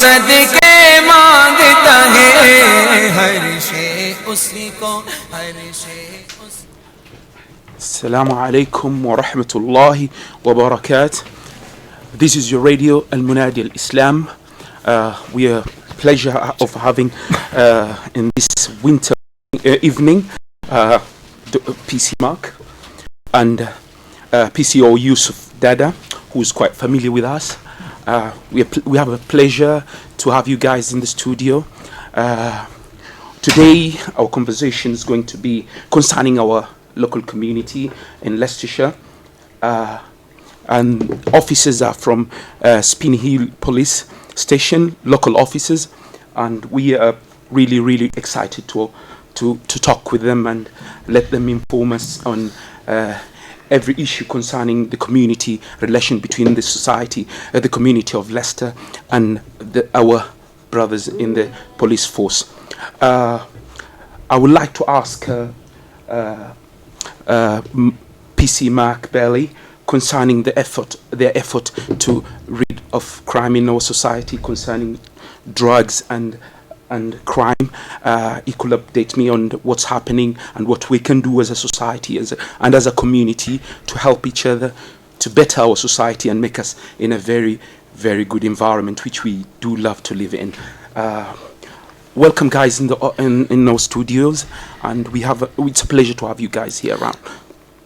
सदके मांगता है हर शे उसी को हर शे Assalamu alaikum wa rahmatullahi wa barakatuh. This is your radio Munadil Islam. We are pleasure of having in this winter evening PC Mark and PCO Yusuf Dada, who is quite familiar with us. We have a pleasure to have you guys in the studio. Today our conversation is going to be concerning our local community in Leicestershire, and officers are from Spin Hill Police Station, local officers, and we are really excited to talk with them and let them inform us on every issue concerning the community relation between the society, the community of Leicester and our brothers in the police force. I would like to ask PC Mark Bailey concerning their effort to rid of crime in our society concerning drugs and crime. He could update me on what's happening and what we can do as a society and as a community to help each other to better our society and make us in a very good environment which we do love to live in. Welcome, guys, in our studios, and it's a pleasure to have you guys here around.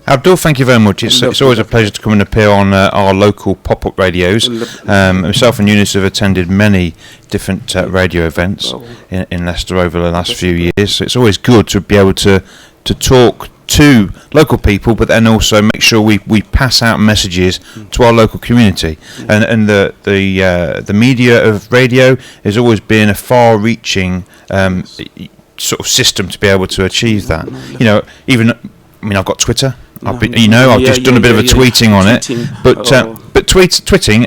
Abdul, thank you very much. It's always a pleasure to come and appear on our local pop-up radios. Myself and Eunice have attended many different radio events in Leicester over the last few years. So it's always good to be able to talk to local people, but then also make sure we pass out messages to our local community. And the media of radio has always been a far-reaching sort of system to be able to achieve that. You know, I've got Twitter. I've just done a bit of a tweeting on it, but tweeting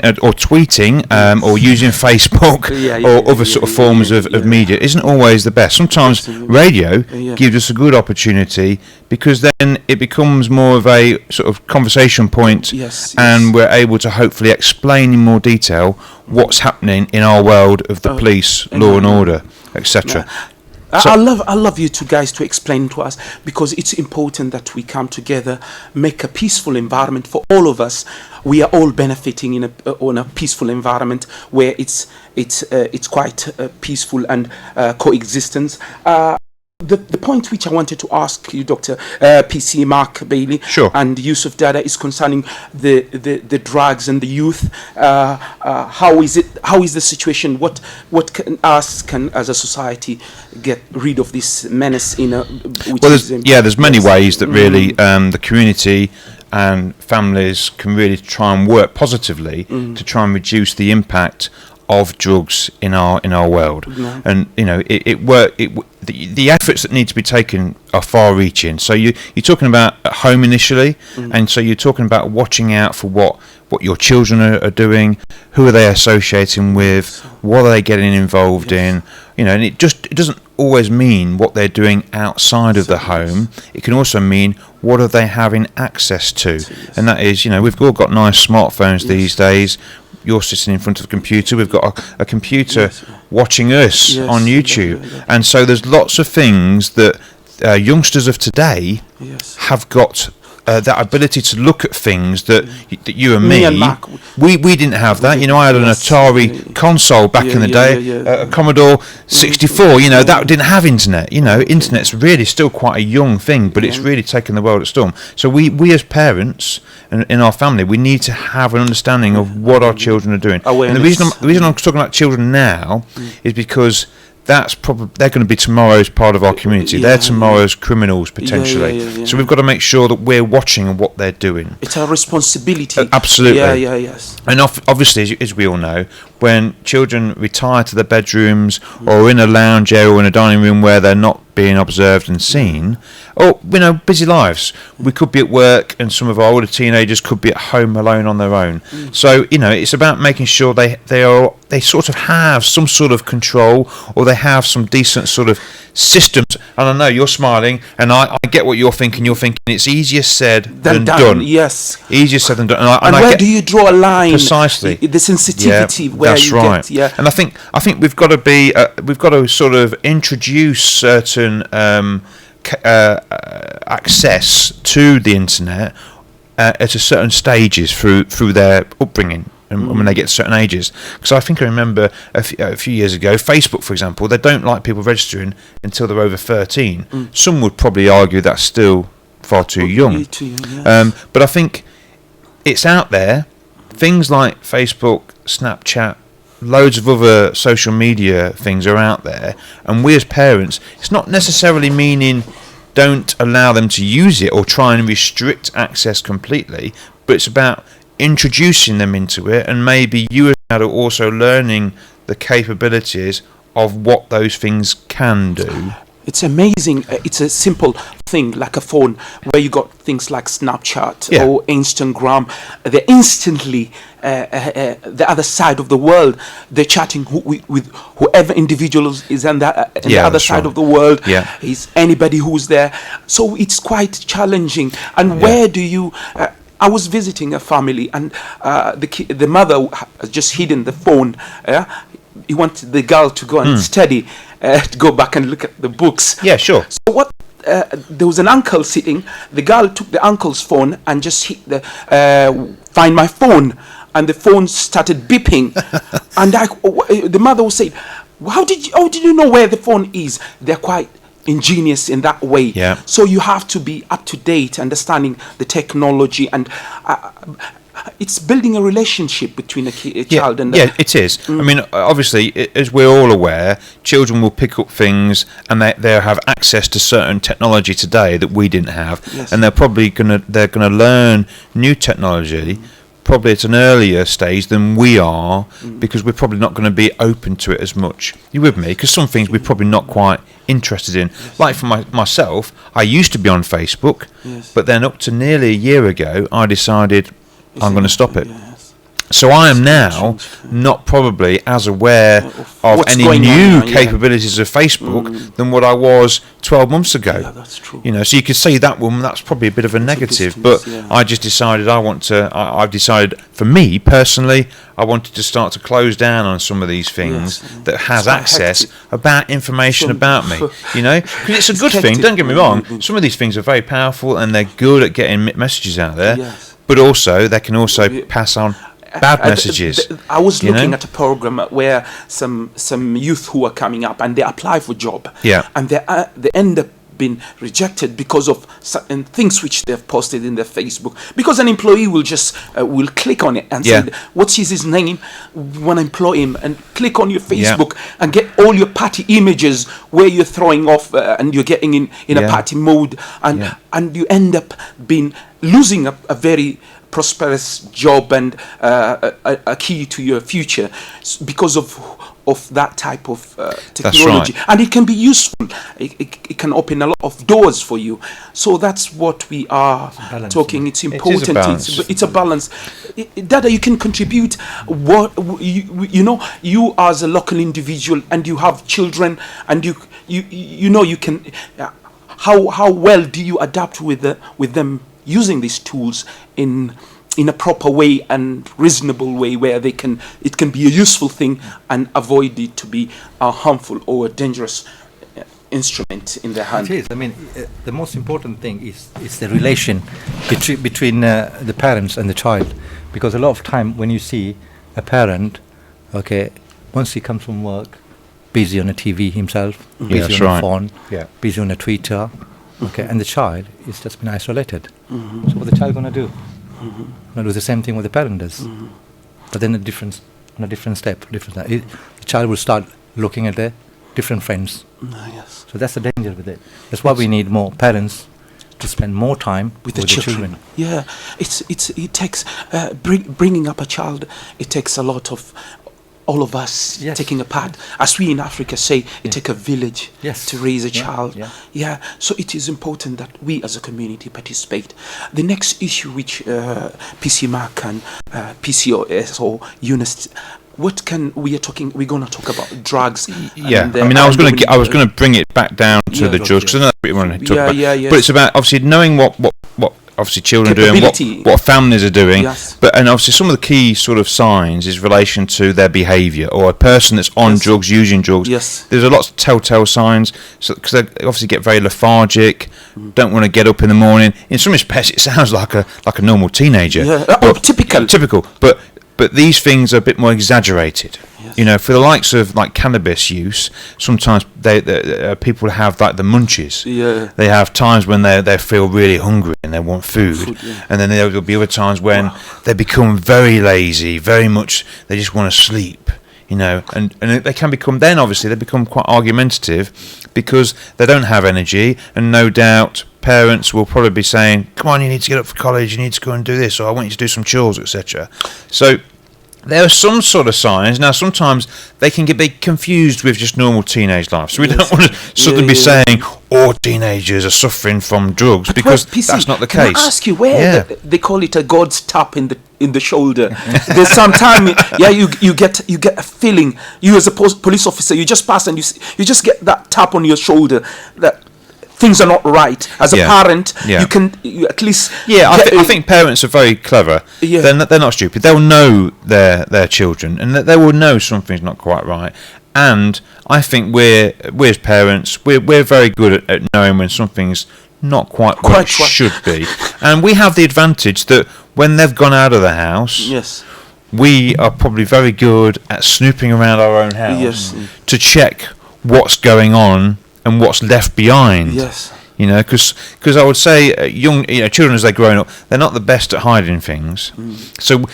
or using Facebook or other sort of forms of media isn't always the best. Sometimes radio gives us a good opportunity because then it becomes more of a sort of conversation point, and we're able to hopefully explain in more detail what's happening in our world of the police, law and order, etc. So I love you two guys to explain to us, because it's important that we come together, make a peaceful environment for all of us. We are all benefiting on a peaceful environment where it's quite peaceful and coexistence. The point which I wanted to ask you, Dr. PC Mark Bailey, and Yusuf Dada, is concerning the drugs and the youth. How is the situation? What can as a society get rid of this menace there's many ways that really the community and families can really try and work positively to try and reduce the impact of drugs in our world. And the efforts that need to be taken are far-reaching. So you're talking about at home initially, and so you're talking about watching out for what your children are doing, who are they associating with, what are they getting involved in, and it doesn't always mean what they're doing outside of the home. It can also mean what are they having access to, and that is, we've all got nice smartphones these days. You're sitting in front of a computer. We've got a computer watching us on YouTube. And so there's lots of things that youngsters of today have got that ability to look at things that you and me we didn't have that. I had an Atari console back in the day, a Commodore 64. That didn't have internet. Internet's really still quite a young thing, but it's really taken the world at storm. So we as parents and in our family, we need to have an understanding of what our children are doing. And the reason I'm talking about children now is because they're going to be tomorrow's part of our community. They're tomorrow's criminals potentially. So we've got to make sure that we're watching what they're doing. It's our responsibility. Absolutely. Yes. And obviously, as we all know, when children retire to their bedrooms or in a lounge area or in a dining room where they're not being observed and seen, or busy lives. We could be at work, and some of our older teenagers could be at home alone on their own. So it's about making sure they they sort of have some sort of control, or they have some decent sort of systems. And I know you're smiling, and I get what you're thinking. You're thinking it's easier said than done. Yes. Easier said than done. And where do you draw a line? Precisely. The sensitivity where that's you right. get. And I think we've got to sort of introduce certain access to the internet at a certain stages through their upbringing. And when they get to certain ages, because I think I remember a few years ago, Facebook, for example, they don't like people registering until they're over 13. Some would probably argue that's still far too young. Yes. But I think it's out there. Things like Facebook, Snapchat, loads of other social media things are out there, and we as parents, it's not necessarily meaning don't allow them to use it or try and restrict access completely, but it's about introducing them into it, and maybe you as an adult also learning the capabilities of what those things can do. It's amazing. It's a simple thing like a phone, where you got things like Snapchat or Instagram. They're instantly the other side of the world. They're chatting with whoever individual is on the other side of the world. Is anybody who's there. So it's quite challenging. And where do you... I was visiting a family, and the mother has just hidden the phone. He wanted the girl to go and study, to go back and look at the books. Yeah, sure. So what? There was an uncle sitting. The girl took the uncle's phone and just hit the find my phone, and the phone started beeping. And the mother was saying, how did you know where the phone is? They're quite ingenious in that way. So you have to be up to date, understanding the technology, and it's building a relationship between a child and it is. I mean, obviously, as we're all aware, children will pick up things, and they have access to certain technology today that we didn't have, and they're probably gonna learn new technology probably at an earlier stage than we are, because we're probably not going to be open to it as much. You with me? Because some things we're probably not quite interested in. Like for myself, I used to be on Facebook, but then up to nearly a year ago, I decided I'm going to stop it. So I am now not probably as aware of any new capabilities of Facebook than what I was 12 months ago. Yeah, that's true. You know, so you could see that one. That's probably a bit of a negative. But I just decided I've decided for me personally, I wanted to start to close down on some of these things that has access about information about me. You know, because it's a good thing. Don't get me wrong. Some of these things are very powerful, and they're good at getting messages out there. But also, they can also pass on bad messages. I was looking at a program where some youth who are coming up, and they apply for job, and they end up being rejected because of certain things which they've posted in their Facebook. Because an employee will just will click on it and say, "What is his name? We want to employ him," and click on your Facebook and get all your party images where you're throwing off and you're getting in a party mode, and you end up losing a very prosperous job and a key to your future because of that type of technology. And it can be useful. It can open a lot of doors for you. So that's what we are talking. It's important. It's a balance. Dada, you can contribute what you know. You as a local individual, and you have children, and you know you can. How well do you adapt with them using these tools in a proper way and reasonable way, where it can be a useful thing and avoid it to be a harmful or a dangerous instrument in their hand? It is. I mean, the most important thing is the relation between the parents and the child, because a lot of time when you see a parent, once he comes from work, busy on a TV himself, busy on a phone, busy on a Twitter, and the child is just been isolated. So what the child gonna do? Gonna do the same thing what the parent does, but then on a different step. The child will start looking at their different friends. So that's the danger with it. That's why we need more parents to spend more time with the children. Yeah, it takes bringing up a child. It takes a lot of all of us taking a part. As we in Africa say, it takes a village to raise a child. So it is important that we as a community participate. The next issue which PC Mark and PCOS or Yunus what can we are talking? We're gonna talk about drugs. Yeah, and, I mean, I was going and to bring it back down to the drugs, because I know that's what you want to talk about. yes. But it's about obviously knowing what obviously children are doing, Capability. what families are doing. Yes. But and obviously some of the key sort of signs is relation to their behaviour, or a person that's on drugs, using drugs. Yes. There's a lot of telltale signs, because they obviously get very lethargic, don't want to get up in the morning. In some respects, it sounds like a normal teenager. Yeah. Typical. Typical, but these things are a bit more exaggerated. Yes. You know, for the likes of like cannabis use, sometimes people have like the munchies. Yeah. They have times when they feel really hungry and they want food, yeah. and then there'll be other times when they become very lazy, very much they just want to sleep. You know, and they can become, then obviously they become quite argumentative because they don't have energy, and no doubt parents will probably be saying, come on, you need to get up for college, you need to go and do this, or I want you to do some chores, etc. So there are some sort of signs. Now sometimes they can be confused with just normal teenage life, so we don't want to suddenly be saying all teenagers are suffering from drugs, But because PC, that's not the can case. I ask you where they call it a God's tap in the shoulder? There's some time, you get a feeling. You as a police officer, you just pass and you just get that tap on your shoulder that things are not right. As a parent, you at least I think parents are very clever. Yeah. They're not stupid. They'll know their children, and they will know something's not quite right. And I think we as parents, we're very good at knowing when something's not quite what it should be. And we have the advantage that when they've gone out of the house, we are probably very good at snooping around our own house to check what's going on and what's left behind. Yes. You know, because I would say children as they're growing up, they're not the best at hiding things. So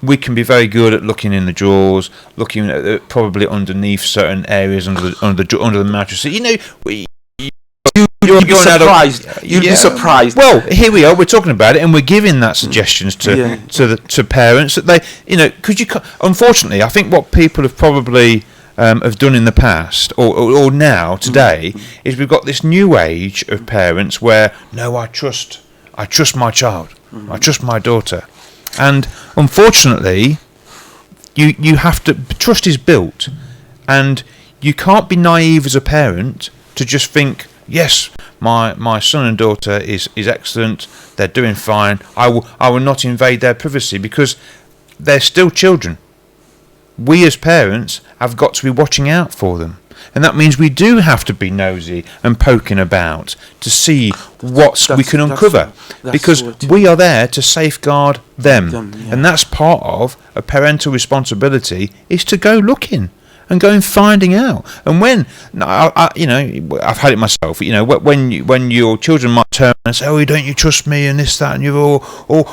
we can be very good at looking in the drawers, looking at probably underneath certain areas under the mattress. You'll be surprised. You'll be surprised. Well, here we are. We're talking about it, and we're giving that suggestions to parents that they, because unfortunately, I think what people have probably have done in the past or now today is we've got this new age of parents where I trust my child, I trust my daughter, and unfortunately you have to, trust is built, and you can't be naive as a parent to just think, yes, my son and daughter is excellent, they're doing fine, I will not invade their privacy, because they're still children. We as parents have got to be watching out for them, and that means we do have to be nosy and poking about to see what we can uncover, because we are there to safeguard them. And that's part of a parental responsibility, is to go looking and go and finding out. And when I've had it myself, when your children might turn and say, oh, don't you trust me, and this, that, and you, or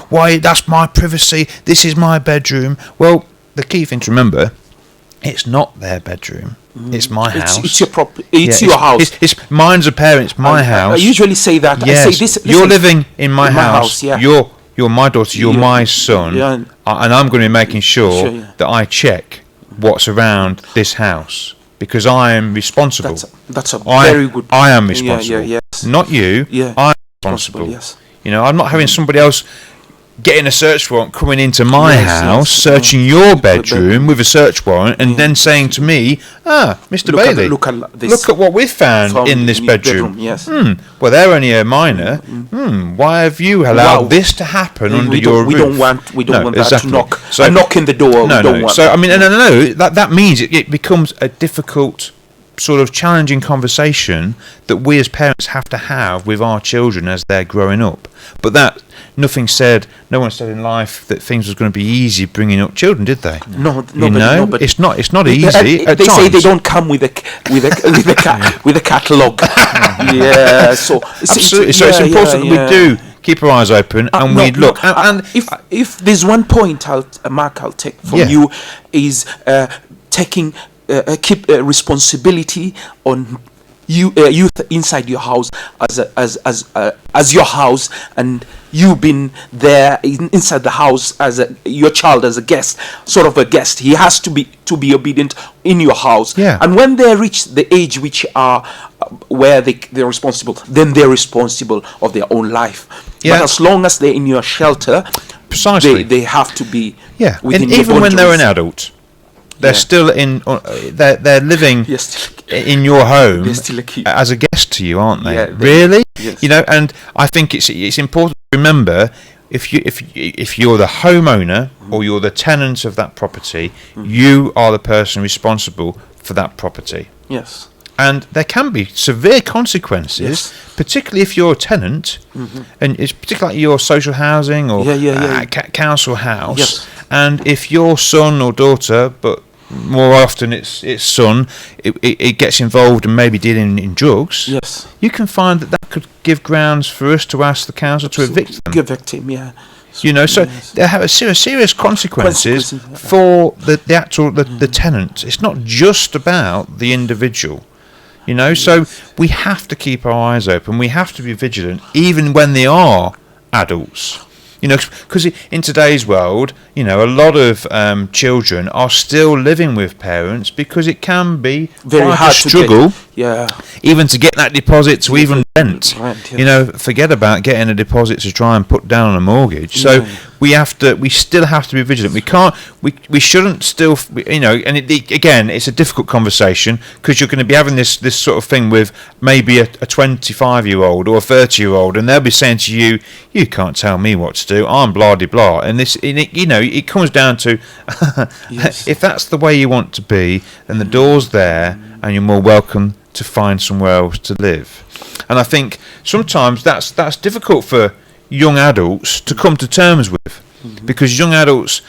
why, that's my privacy, this is my bedroom. Well, the key thing to remember, it's not their bedroom. It's my house. It's your property. It's your house. It's mine as a parent. It's my house. I usually say that. Yes. I say this. You're living in my house. Yeah. You're my daughter. You're my son. Yeah. And I'm going to be making sure that I check what's around this house, because I am responsible. That's a very good. I am responsible. Yes. Not you. Yeah. I'm responsible. Yes. I'm not having somebody else getting a search warrant, coming into my house, searching your bedroom with a search warrant, and then saying to me, Mr. Bailey, look at what we've found in this bedroom. Yes. Well, they're only a minor. Why have you allowed this to happen under your roof? We don't want that to knock. So, knock in the door. No. So I mean, no. That means it becomes a difficult, sort of challenging conversation that we as parents have to have with our children as they're growing up. But that no one said in life that things was going to be easy bringing up children, did they? No, but it's not easy. They say they don't come with a catalogue. Yeah, so absolutely. So it's important that we do keep our eyes open and we look. And if there's one point I'll take from you is taking keep responsibility on youth inside your house as your house, and you been there inside the house as your child as a guest, sort of a guest. He has to be obedient in your house. And when they reach the age which are where they're responsible, then they're responsible of their own life. But as long as they're in your shelter, precisely, they have to be and even when they're an adult, They're still in. They're living You're still, in your home they're still a kid. as a guest to you, aren't they? Yeah, Really? Yes. You know, and I think it's important to remember if you're the homeowner or you're the tenant of that property, you are the person responsible for that property. Yes. And there can be severe consequences, Yes. particularly if you're a tenant, and it's particularly like your social housing or council house. Yes. And if your son or daughter, but more often it's son, it gets involved and maybe dealing in drugs, Yes. you can find that could give grounds for us to ask the council to evict them. Evict him, yeah. You know, so Yes. there have serious consequences Consequences, yeah. for the actual the tenant. It's not just about the individual. You know, so we have to keep our eyes open. We have to be vigilant, even when they are adults. You know, because in today's world, you know, a lot of children are still living with parents because it can be Very quite hard a struggle, Yeah. even to get that deposit to even rent. Rent, yeah. You know, forget about getting a deposit to try and put down on a mortgage. So we still have to be vigilant. We shouldn't still, you know, and again, it's a difficult conversation because you're going to be having this sort of thing with maybe a 25-year-old or a 30-year-old, and they'll be saying to you, "You can't tell me what to do. I'm blah de blah." And you know, it comes down to Yes. if that's the way you want to be, then the door's there, and you're more welcome to find somewhere else to live. And I think sometimes that's difficult for young adults to come to terms with, because young adults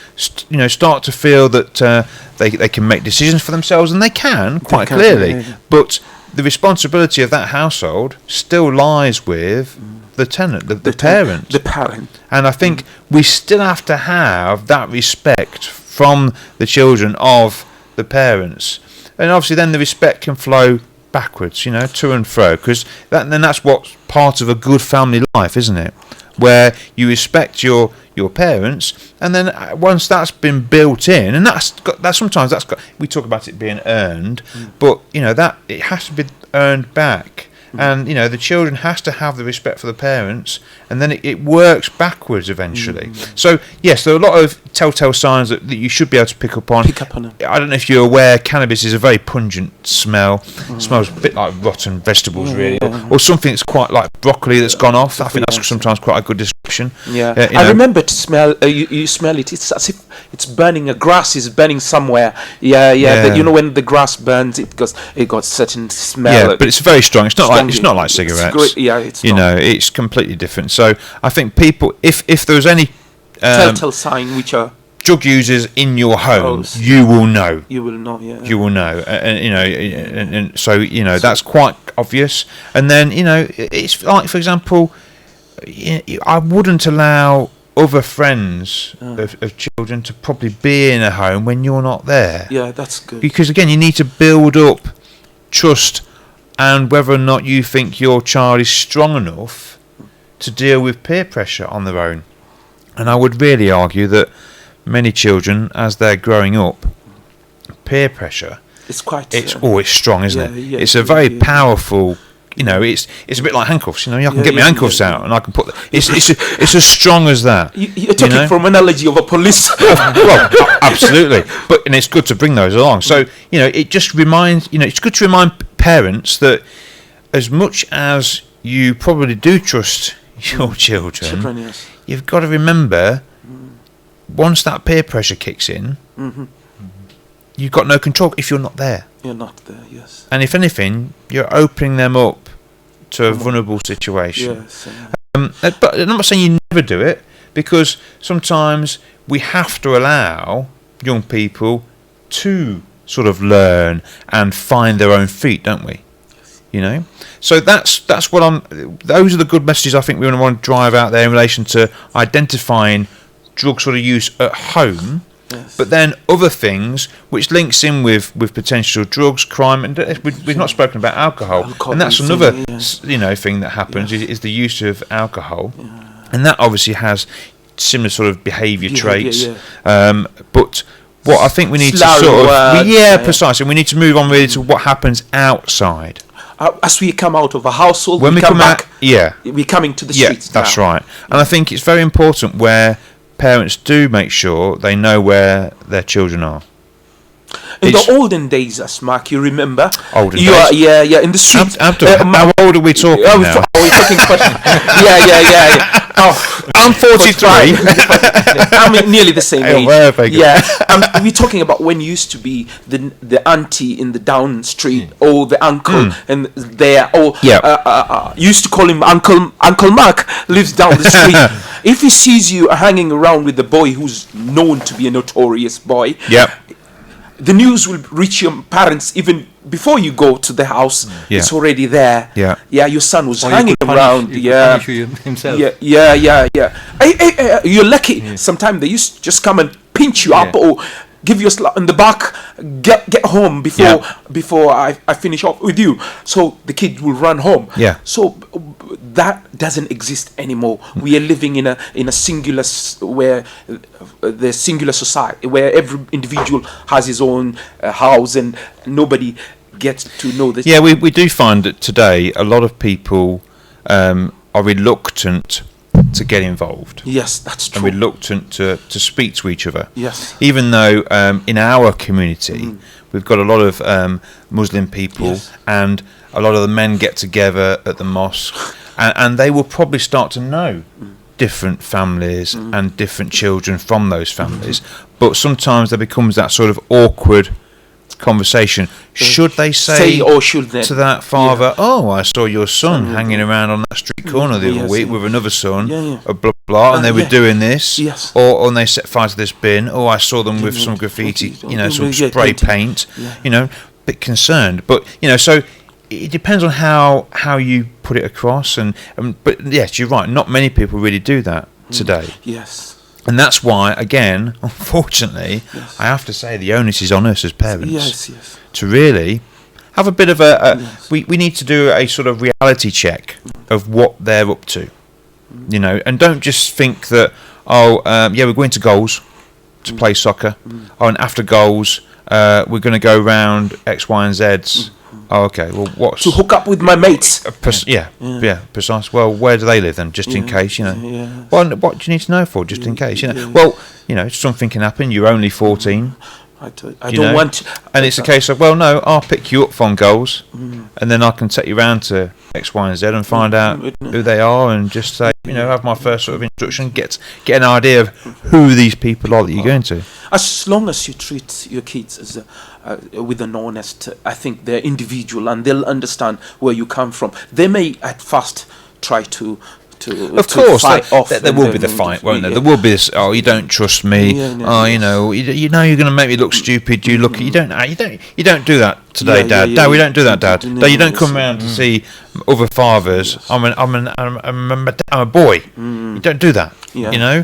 start to feel that they can make decisions for themselves, and they can quite clearly, but the responsibility of that household still lies with the tenant, the parent. The parent. And I think we still have to have that respect from the children of the parents, and obviously then the respect can flow backwards, you know, to and fro, because that's what's part of a good family life, isn't it? Where you respect your parents, and then once that's been built in, and we talk about it being earned, but you know that it has to be earned back. And you know the children has to have the respect for the parents, and then it works backwards eventually. So yes, there are a lot of telltale signs that you should be able to pick up on. I don't know if you're aware, cannabis is a very pungent smell. It smells a bit like rotten vegetables, really, or something that's quite like broccoli that's gone off. I think that's sometimes quite a good description. Yeah, I remember to smell. You smell it. It's as if it's burning. A grass is burning somewhere. Yeah. You know when the grass burns, it got certain smell. Yeah, but it's very strong. It's not like cigarettes. It's you know, it's completely different. So I think people, if there's any telltale sign which are drug users in your home, you will know. You will know. Yeah. You will know, and you know, and so you know that's quite obvious. And then you know, it's like, for example, I wouldn't allow other friends of children to probably be in a home when you're not there. Yeah, that's good. Because again, you need to build up trust, and whether or not you think your child is strong enough to deal with peer pressure on their own. And I would really argue that many children, as they're growing up, peer pressure, it's always strong, isn't it? Yeah, it's a very powerful, you know, it's a bit like handcuffs. You know, I can get my handcuffs out and I can put it's as strong as that. You're talking from analogy of a police. Well, absolutely, and it's good to bring those along. So you know, it just reminds, you know, it's good to remind parents that as much as you probably do trust your children, Yes. you've got to remember once that peer pressure kicks in, you've got no control if you're not there. You're not there, yes. And if anything, you're opening them up to a vulnerable situation. Yes. But I'm not saying you never do it, because sometimes we have to allow young people to sort of learn and find their own feet, don't we? You know, so that's what those are the good messages I think we want to drive out there in relation to identifying drug sort of use at home. Yes. But then other things which links in with potential drugs, crime, and we've not spoken about alcohol, and that's another thing that happens is the use of alcohol, and that obviously has similar sort of behaviour traits. But what I think we need to precisely, we need to move on really to what happens outside. As we come out of a household, when we come back, we're coming to the streets. That's right. And I think it's very important where parents do make sure they know where their children are. In It's- the olden days, Asmak, you remember? Olden you days? Are, yeah, in the street. Abdul, how old are we talking Oh, now? we're talking yeah. Oh, I'm 43. I'm nearly the same Oh, age. very good. Yeah, we're talking about when you used to be the auntie in the down street or the uncle and there or Yeah. used to call him Uncle Mark lives down the street. If he sees you hanging around with the boy who's known to be a notorious boy, Yep. the news will reach your parents even before you go to the house. Yeah. It's already there. Yeah. Your son was Or you hanging could punish- around. you could Yeah. punish you himself. Yeah. You're lucky. Sometimes they used to just come and pinch you up Yeah. or give you a slap in the back. Get home before I finish off with you. So the kid will run home. Yeah. So that doesn't exist anymore. We are living in a singular where the singular society where every individual has his own house and nobody gets to know this. Yeah, we do find that today a lot of people are reluctant to get involved. Yes, that's And true. reluctant to speak to each other. Yes. Even though in our community we've got a lot of Muslim people, Yes. and a lot of the men get together at the mosque, and they will probably start to know different families and different children from those families. But sometimes there becomes that sort of awkward conversation. Should they say or should they? to that father, "Oh, I saw your son hanging around on that street corner the other Yes, week yeah. with another son, Yeah. blah blah, and they were Yeah. doing this, Yes. or and they set fire to this bin, or I saw them with some graffiti, some Yeah, spray painting. paint, bit concerned, but so it depends on how you put it across, and but yes, you're right, not many people really do that today. Yes. And that's why, again, unfortunately, I have to say the onus is on us as parents Yes. to really have a bit of we need to do a sort of reality check of what they're up to, and don't just think that, we're going to goals to play soccer, and after goals we're going to go round X, Y and Z's. Oh, okay, well, what's To hook up with my mates. precise. Well, where do they live then, just in case, Yeah. Well, what do you need to know for, just in case, Well, something can happen, you're only 14. I You don't know? want. And it's a case of, well, no, I'll pick you up from goals, and then I can take you round to X, Y, and Z and find out who they are, and just say, have my first sort of introduction, get an idea of who these people are that you're going to. As long as you treat your kids as with an honest, I think they're individual and they'll understand where you come from. They may at first try to. Of course, fight off. there will be the fight, won't there? There will be this. Oh, you don't trust me. You know you're going to make me look stupid. You look. You don't do that today, Dad. Dad, we don't do that, Dad. Dad, you don't come around to see other fathers. I'm a boy. You don't do that. Yeah.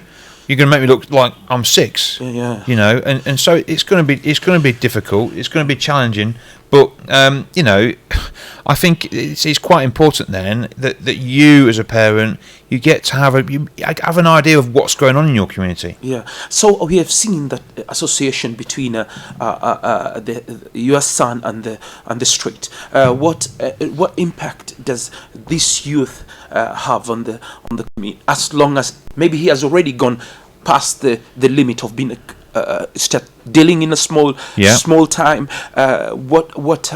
You're going to make me look like I'm 6. Yeah. And so it's going to be difficult. It's going to be challenging. But I think it's quite important then that you as a parent, you get to have an idea of what's going on in your community. Yeah. So we have seen that association between your son and the street. What impact does this youth have on the community? As long as maybe he has already gone past the limit of being start dealing in a small time. What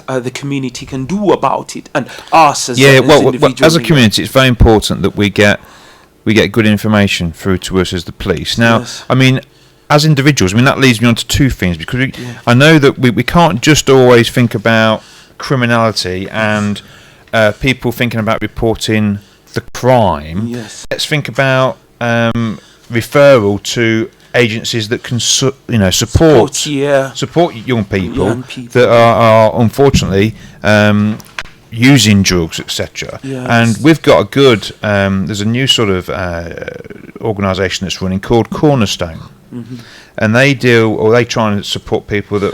the community can do about it, and us as individuals. As a community, it's very important that we get good information through to us as the police. Now, Yes. I mean, as individuals, that leads me on to two things, because I know that we can't just always think about criminality and people thinking about reporting the crime. Yes. Let's think about referral to agencies that can support young people that are unfortunately using drugs, etc. Yes. And we've got a good there's a new sort of organisation that's running called Cornerstone. And they try and support people that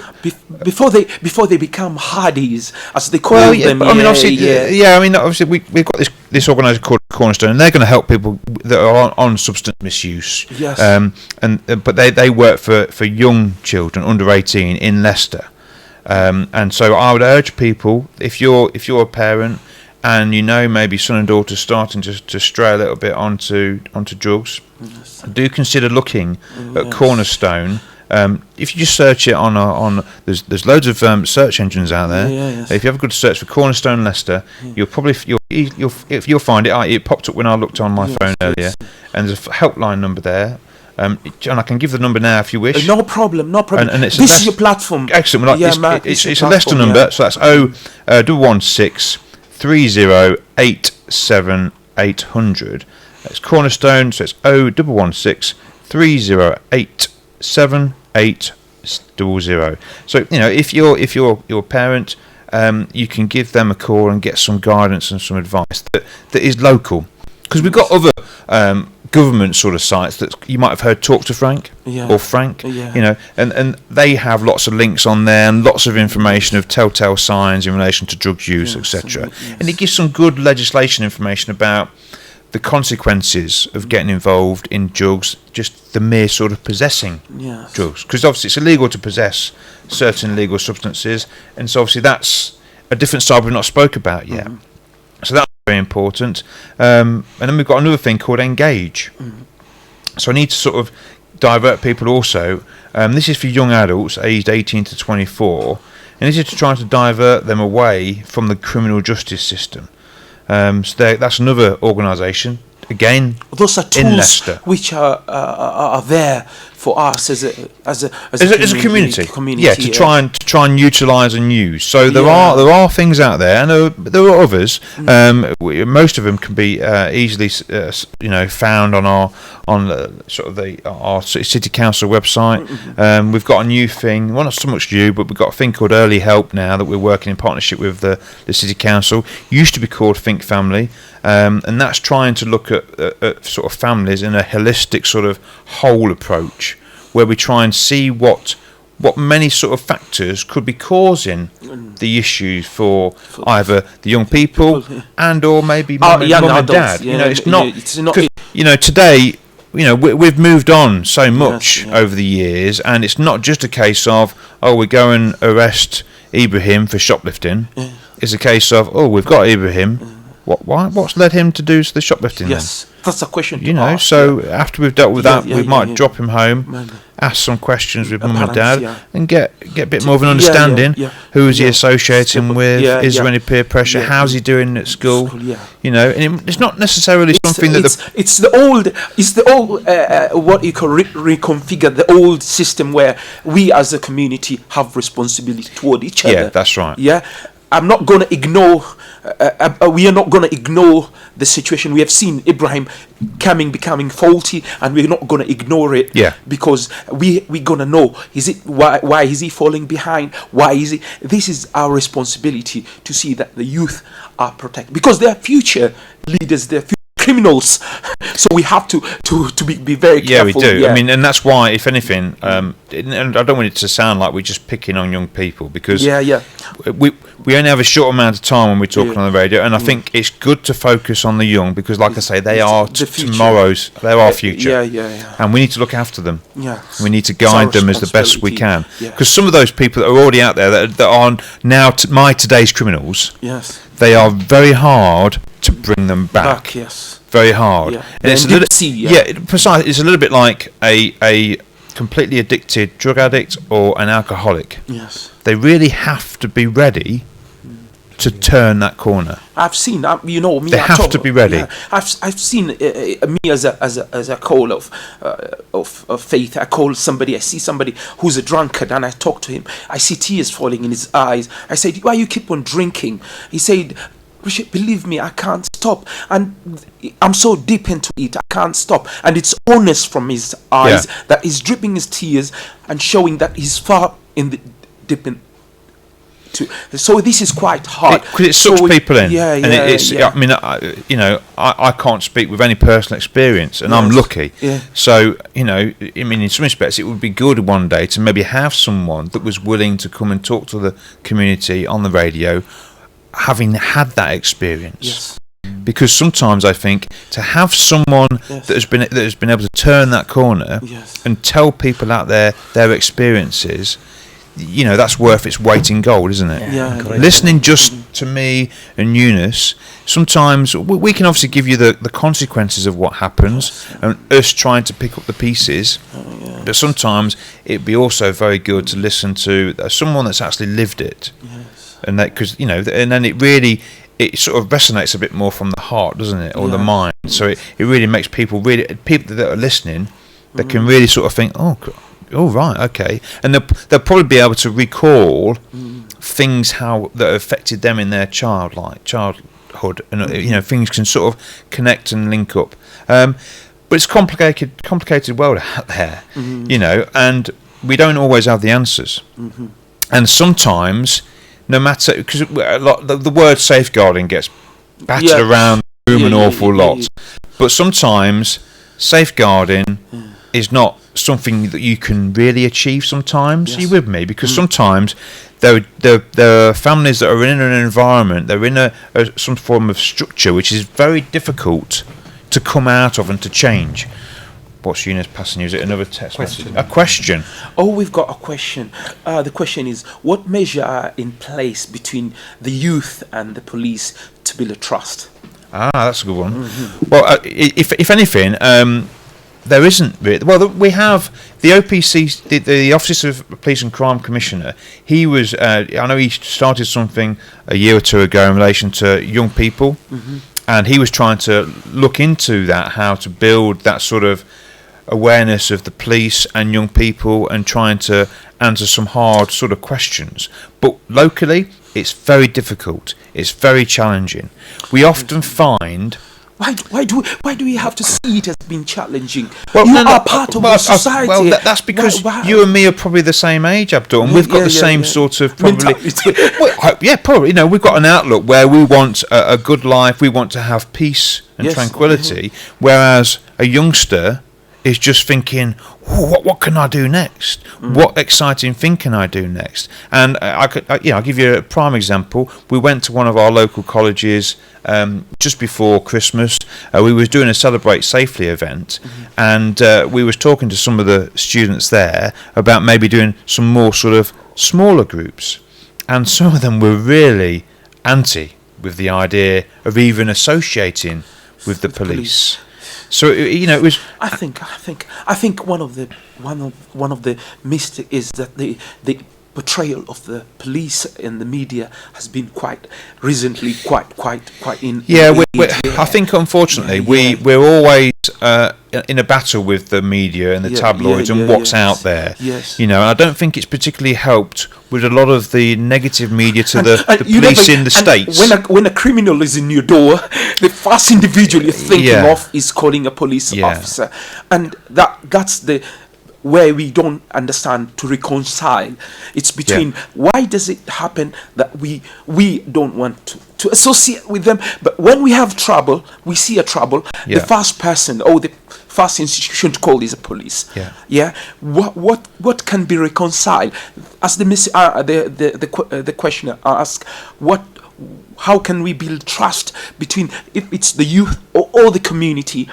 before they become hardies, as they call them. Obviously we've got this organisation called Cornerstone, and they're going to help people that are on substance misuse. Yes. But they work for young children under 18 in Leicester. And so I would urge people, if you're a parent and maybe son and daughter starting to stray a little bit onto drugs, do consider looking at Cornerstone If you just search it on there's loads of search engines out there. Yes. If you have a good search for Cornerstone Leicester, you'll probably you'll find it. It popped up when I looked on my phone earlier, and there's a helpline number there. And I can give the number now if you wish. No problem. And it's this is your platform. Excellent. Mark, it's a Leicester number, so that's 016 30 87 800. It's Cornerstone, so it's 016 30 87 800. So if you're a parent, you can give them a call and get some guidance and some advice that is local, because we've got other government sort of sites that you might have heard, Talk to Frank or Frank, and they have lots of links on there and lots of information of telltale signs in relation to drug use, etc. And it gives some good legislation information about the consequences of getting involved in drugs, just the mere sort of possessing drugs, because obviously it's illegal to possess certain illegal substances, and so obviously that's a different side we've not spoke about yet. So that's very important. And then we've got another thing called Engage. So I need to sort of divert people also. This is for young adults aged 18 to 24, and this is to try to divert them away from the criminal justice system. So that's another organisation, again, those are in tools Leicester, which are there for us as a community. Yeah, to try and utilise and use. So there are things out there, and there are others. Most of them can be easily found on our city council website. We've got a new thing, well, not so much new, but we've got a thing called Early Help now that we're working in partnership with the city council. Used to be called Think Family, and that's trying to look at sort of families in a holistic sort of whole approach, where we try and see what many sort of factors could be causing the issues for either the young people and or maybe mum and dad. It's not today. We've moved on so much over the years, and it's not just a case of we go and arrest Ibrahim for shoplifting. It's a case of we've got Ibrahim. What's led him to do the shoplifting? Yes, then? That's a question. So after we've dealt with that, we might drop him home, ask some questions with mum and dad, and get a bit more of an understanding. Who is he associating with? Is there any peer pressure? How's he doing at school? And it's not necessarily something that it's the old what you call reconfigure the old system where we as a community have responsibility toward each other. Yeah, that's right. Yeah. I'm not going to ignore. We are not going to ignore the situation. We have seen Ibrahim becoming faulty, and we're not going to ignore it. Yeah. Because we're going to know why is he falling behind? Why is he? This is our responsibility to see that the youth are protected, because they are future leaders. They're future criminals. So we have to be very careful. Yeah, we do. I mean, and that's why, if anything, and I don't want it to sound like we're just picking on young people, because we only have a short amount of time when we're talking on the radio, and I think it's good to focus on the young, because, like I say, they are tomorrow's, they're our future. And we need to look after them. We need to guide them as the best we can, because some of those people that are already out there that are now today's criminals, they are very hard to bring them back. Very hard. And it's precisely. It's a little bit like a completely addicted drug addict or an alcoholic. They really have to be ready to turn that corner. I've seen, me. They have to be ready. I've seen me as a call of faith. I call somebody. I see somebody who's a drunkard, and I talk to him. I see tears falling in his eyes. I said, "Why you keep on drinking?" He said, "Believe me, I can't stop, and I'm so deep into it, I can't stop." And it's honest from his eyes that he's dripping his tears and showing that he's far in the deep in. So this is quite hard because it sucks people in. I mean, I can't speak with any personal experience, and I'm lucky. So I mean, in some respects, it would be good one day to maybe have someone that was willing to come and talk to the community on the radio, having had that experience. Because sometimes I think to have someone that has been able to turn that corner and tell people out there their experiences, that's worth its weight in gold, isn't it? Listening just to me and Eunice, sometimes we can obviously give you the consequences of what happens, and us trying to pick up the pieces. But sometimes it'd be also very good to listen to someone that's actually lived it, and that, because and then it sort of resonates a bit more from the heart, doesn't it, or the mind. So it really makes people that are listening, they can really sort of think, oh right, okay, and they'll probably be able to recall things that affected them in their childhood, and things can sort of connect and link up. But it's complicated world out there, and we don't always have the answers. And sometimes, no matter, because the word safeguarding gets battered around the room an awful lot, but sometimes safeguarding is not something that you can really achieve. Sometimes, are you with me? Because sometimes there are families that are in an environment, they're in some form of structure which is very difficult to come out of and to change. What's Eunice passing you? Is it another text message? A question. Oh, we've got a question. The question is, what measures are in place between the youth and the police to build a trust? That's a good one. Well, if anything, there isn't really. Well, we have the OPC, the Office of Police and Crime Commissioner. He was, I know he started something a year or two ago in relation to young people, and he was trying to look into that, how to build that sort of awareness of the police and young people, and trying to answer some hard sort of questions. But locally, it's very difficult. It's very challenging. We often find. Why do we have to see it as being challenging? Well, you are part of the society. Well, that's because you and me are probably the same age, Abdul, and we've got the same sort of probably. Probably. We've got an outlook where we want a good life. We want to have peace and tranquility, whereas a youngster is just thinking, what can I do next? What exciting thing can I do next? And I'll give you a prime example. We went to one of our local colleges just before Christmas. We was doing a Celebrate Safely event, and we was talking to some of the students there about maybe doing some more sort of smaller groups, and some of them were really anti with the idea of even associating with the police. So it was. I think one of the mistakes is that the portrayal of the police in the media has been quite recently quite in. I think unfortunately we're always in a battle with the media and the tabloids and what's out there. And I don't think it's particularly helped with a lot of the negative media to the police in the States. When a criminal is in your door, the first individual you're thinking of is calling a police officer, and that's the where we don't understand to reconcile. It's between why does it happen that we don't want to associate with them, but when we have trouble, we see a trouble, the first person or the first institution to call is a police. What can be reconciled? As the questioner asked, how can we build trust between, if it's the youth or the community?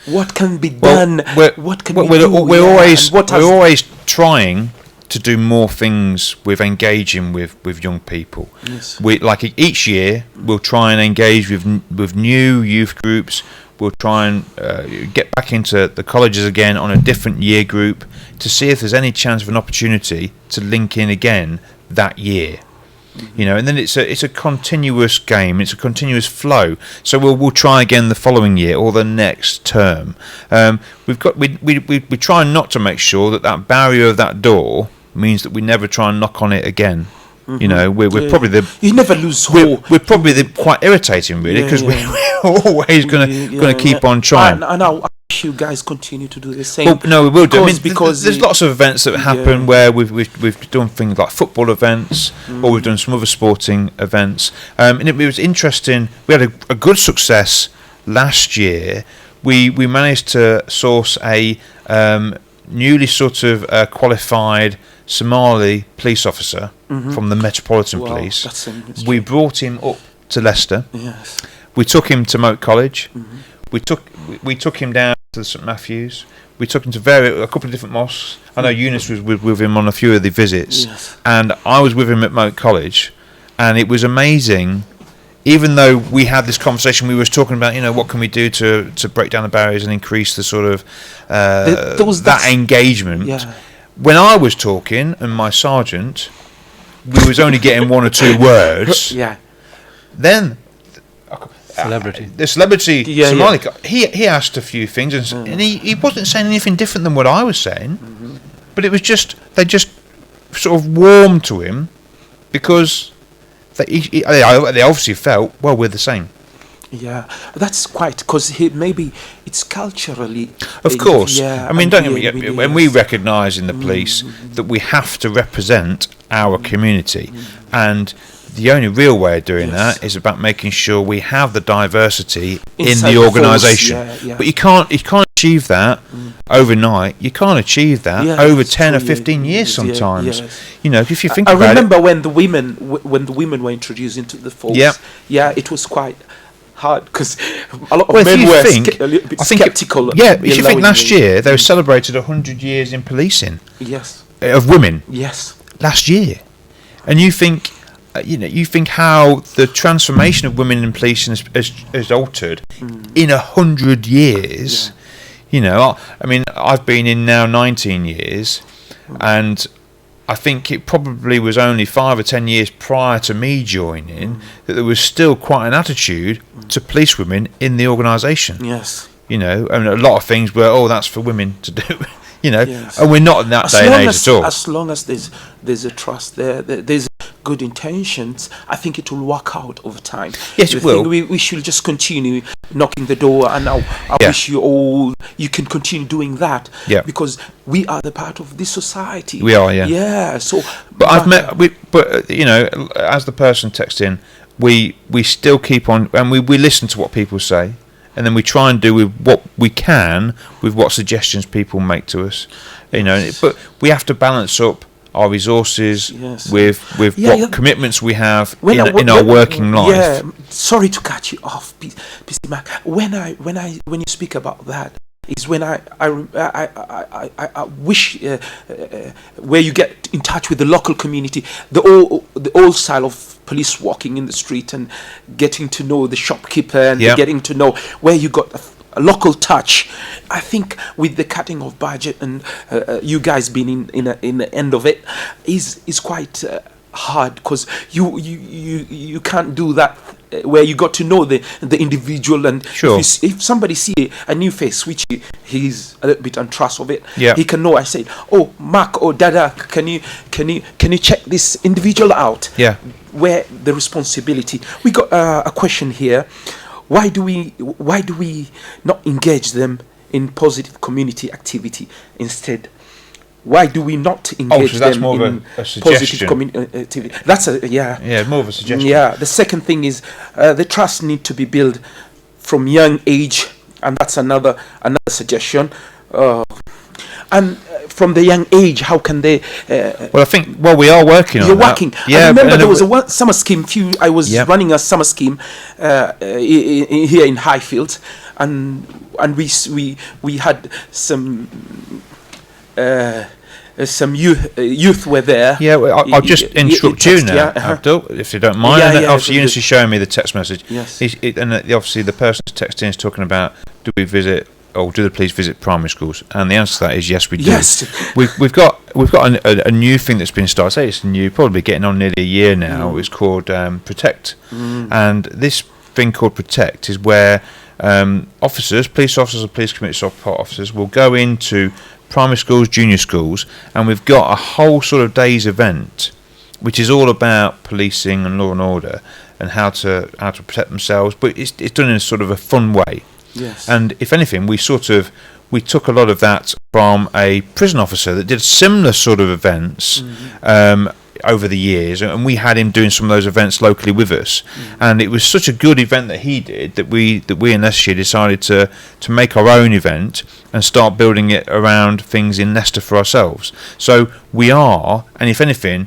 What can be done? What can we do? We're always trying to do more things with engaging with young people. We each year we'll try and engage with new youth groups. We'll try and get back into the colleges again on a different year group to see if there's any chance of an opportunity to link in again that year. And then it's a continuous game. It's a continuous flow. So we'll try again the following year or the next term. We try not to make sure that barrier of that door means that we never try and knock on it again. We're probably you never lose hope. We're probably quite irritating, really, because we're always going to keep on trying. And I wish you guys continue to do the same. Well, no, we will do. Because there's lots of events that happen where we've done things like football events, or we've done some other sporting events, and it was interesting. We had a good success last year. We managed to source a newly sort of qualified Somali police officer from the Metropolitan Police. We brought him up to Leicester. We took him to Moat College. We took him down to St Matthew's. We took him to a couple of different mosques. I know Eunice was with him on a few of the visits, and I was with him at Moat College, and it was amazing. even though we had this conversation, we was talking about, what can we do to break down the barriers and increase the sort of that engagement. Yeah. When I was talking and my sergeant, we was only getting one or two words. Yeah. Then the celebrity Somali guy, he asked a few things, and he wasn't saying anything different than what I was saying, but it was just they just sort of warmed to him because they obviously felt, well, we're the same. Yeah, that's quite, because maybe it's culturally. Of course. Yeah, I mean, don't get me, when we recognise in the police that we have to represent our community, and the only real way of doing that is about making sure we have the diversity inside in the organisation. Yeah. But you can't achieve that overnight. You can't achieve that over 10 or 15 years sometimes. If you think about it. I remember when the women were introduced into the force. Yeah, it was quite hard because a lot of men were a little bit skeptical. If you think last year they celebrated 100 years in policing. Yes. Of women. Yes. Last year, and you think. You think how the transformation of women in policing has altered in 100 years. I mean, I've been in now 19 years, and I think it probably was only 5 or 10 years prior to me joining that there was still quite an attitude to police women in the organisation. Yes. And a lot of things were, that's for women to do. And we're not in that day and age at all. As long as there's a trust there's good intentions, I think it will work out over time. Yes, it will. We should just continue knocking the door, and I wish you can continue doing that. Yeah. Because we are the part of this society. We are, yeah. Yeah. So, but as the person texts in, we still keep on, and we listen to what people say. And then we try and do with what we can with what suggestions people make to us, But we have to balance up our resources with what commitments we have in our working life. Yeah, sorry to cut you off, PC Mac. When you speak about that, is when I wish where you get in touch with the local community, the old style of police walking in the street and getting to know the shopkeeper and getting to know where you got a local touch. I think with the cutting of budget and you guys being in the end of it is quite hard, because you can't do that where you got to know the individual, and if somebody see a new face which he's a little bit untrust of it, he can know. I say, oh, Mark or Dada, can you check this individual out? Where the responsibility. We got a question here. Why do we not engage them in positive community activity instead? Why do we not engage that's them more in of a suggestion. positive community activity? That's more of a suggestion. Yeah. The second thing is the trust need to be built from young age, and that's another suggestion. And from the young age, how can they? I think we are working on that. You're working. I remember there was a summer scheme. I was running a summer scheme here in Highfield, and we had some youth were there. I'll just interrupt you now, Abdul, if you don't mind. Obviously, Eunice is showing me the text message. Yes. And obviously, the person texting is talking about, do the police visit primary schools? And the answer to that is yes, we do. Yes. We've got a new thing that's been started. I say it's new, probably getting on nearly a year now. It's called Protect, and this thing called Protect is where police officers and police community support officers will go into primary schools, junior schools, and we've got a whole sort of day's event which is all about policing and law and order and how to protect themselves, but it's done in a sort of a fun way. Yes. And if anything, we took a lot of that from a prison officer that did similar sort of events over the years, and we had him doing some of those events locally with us, and it was such a good event that he did that we in Leicestershire decided to make our own event and start building it around things in Leicester for ourselves. So we are, and if anything,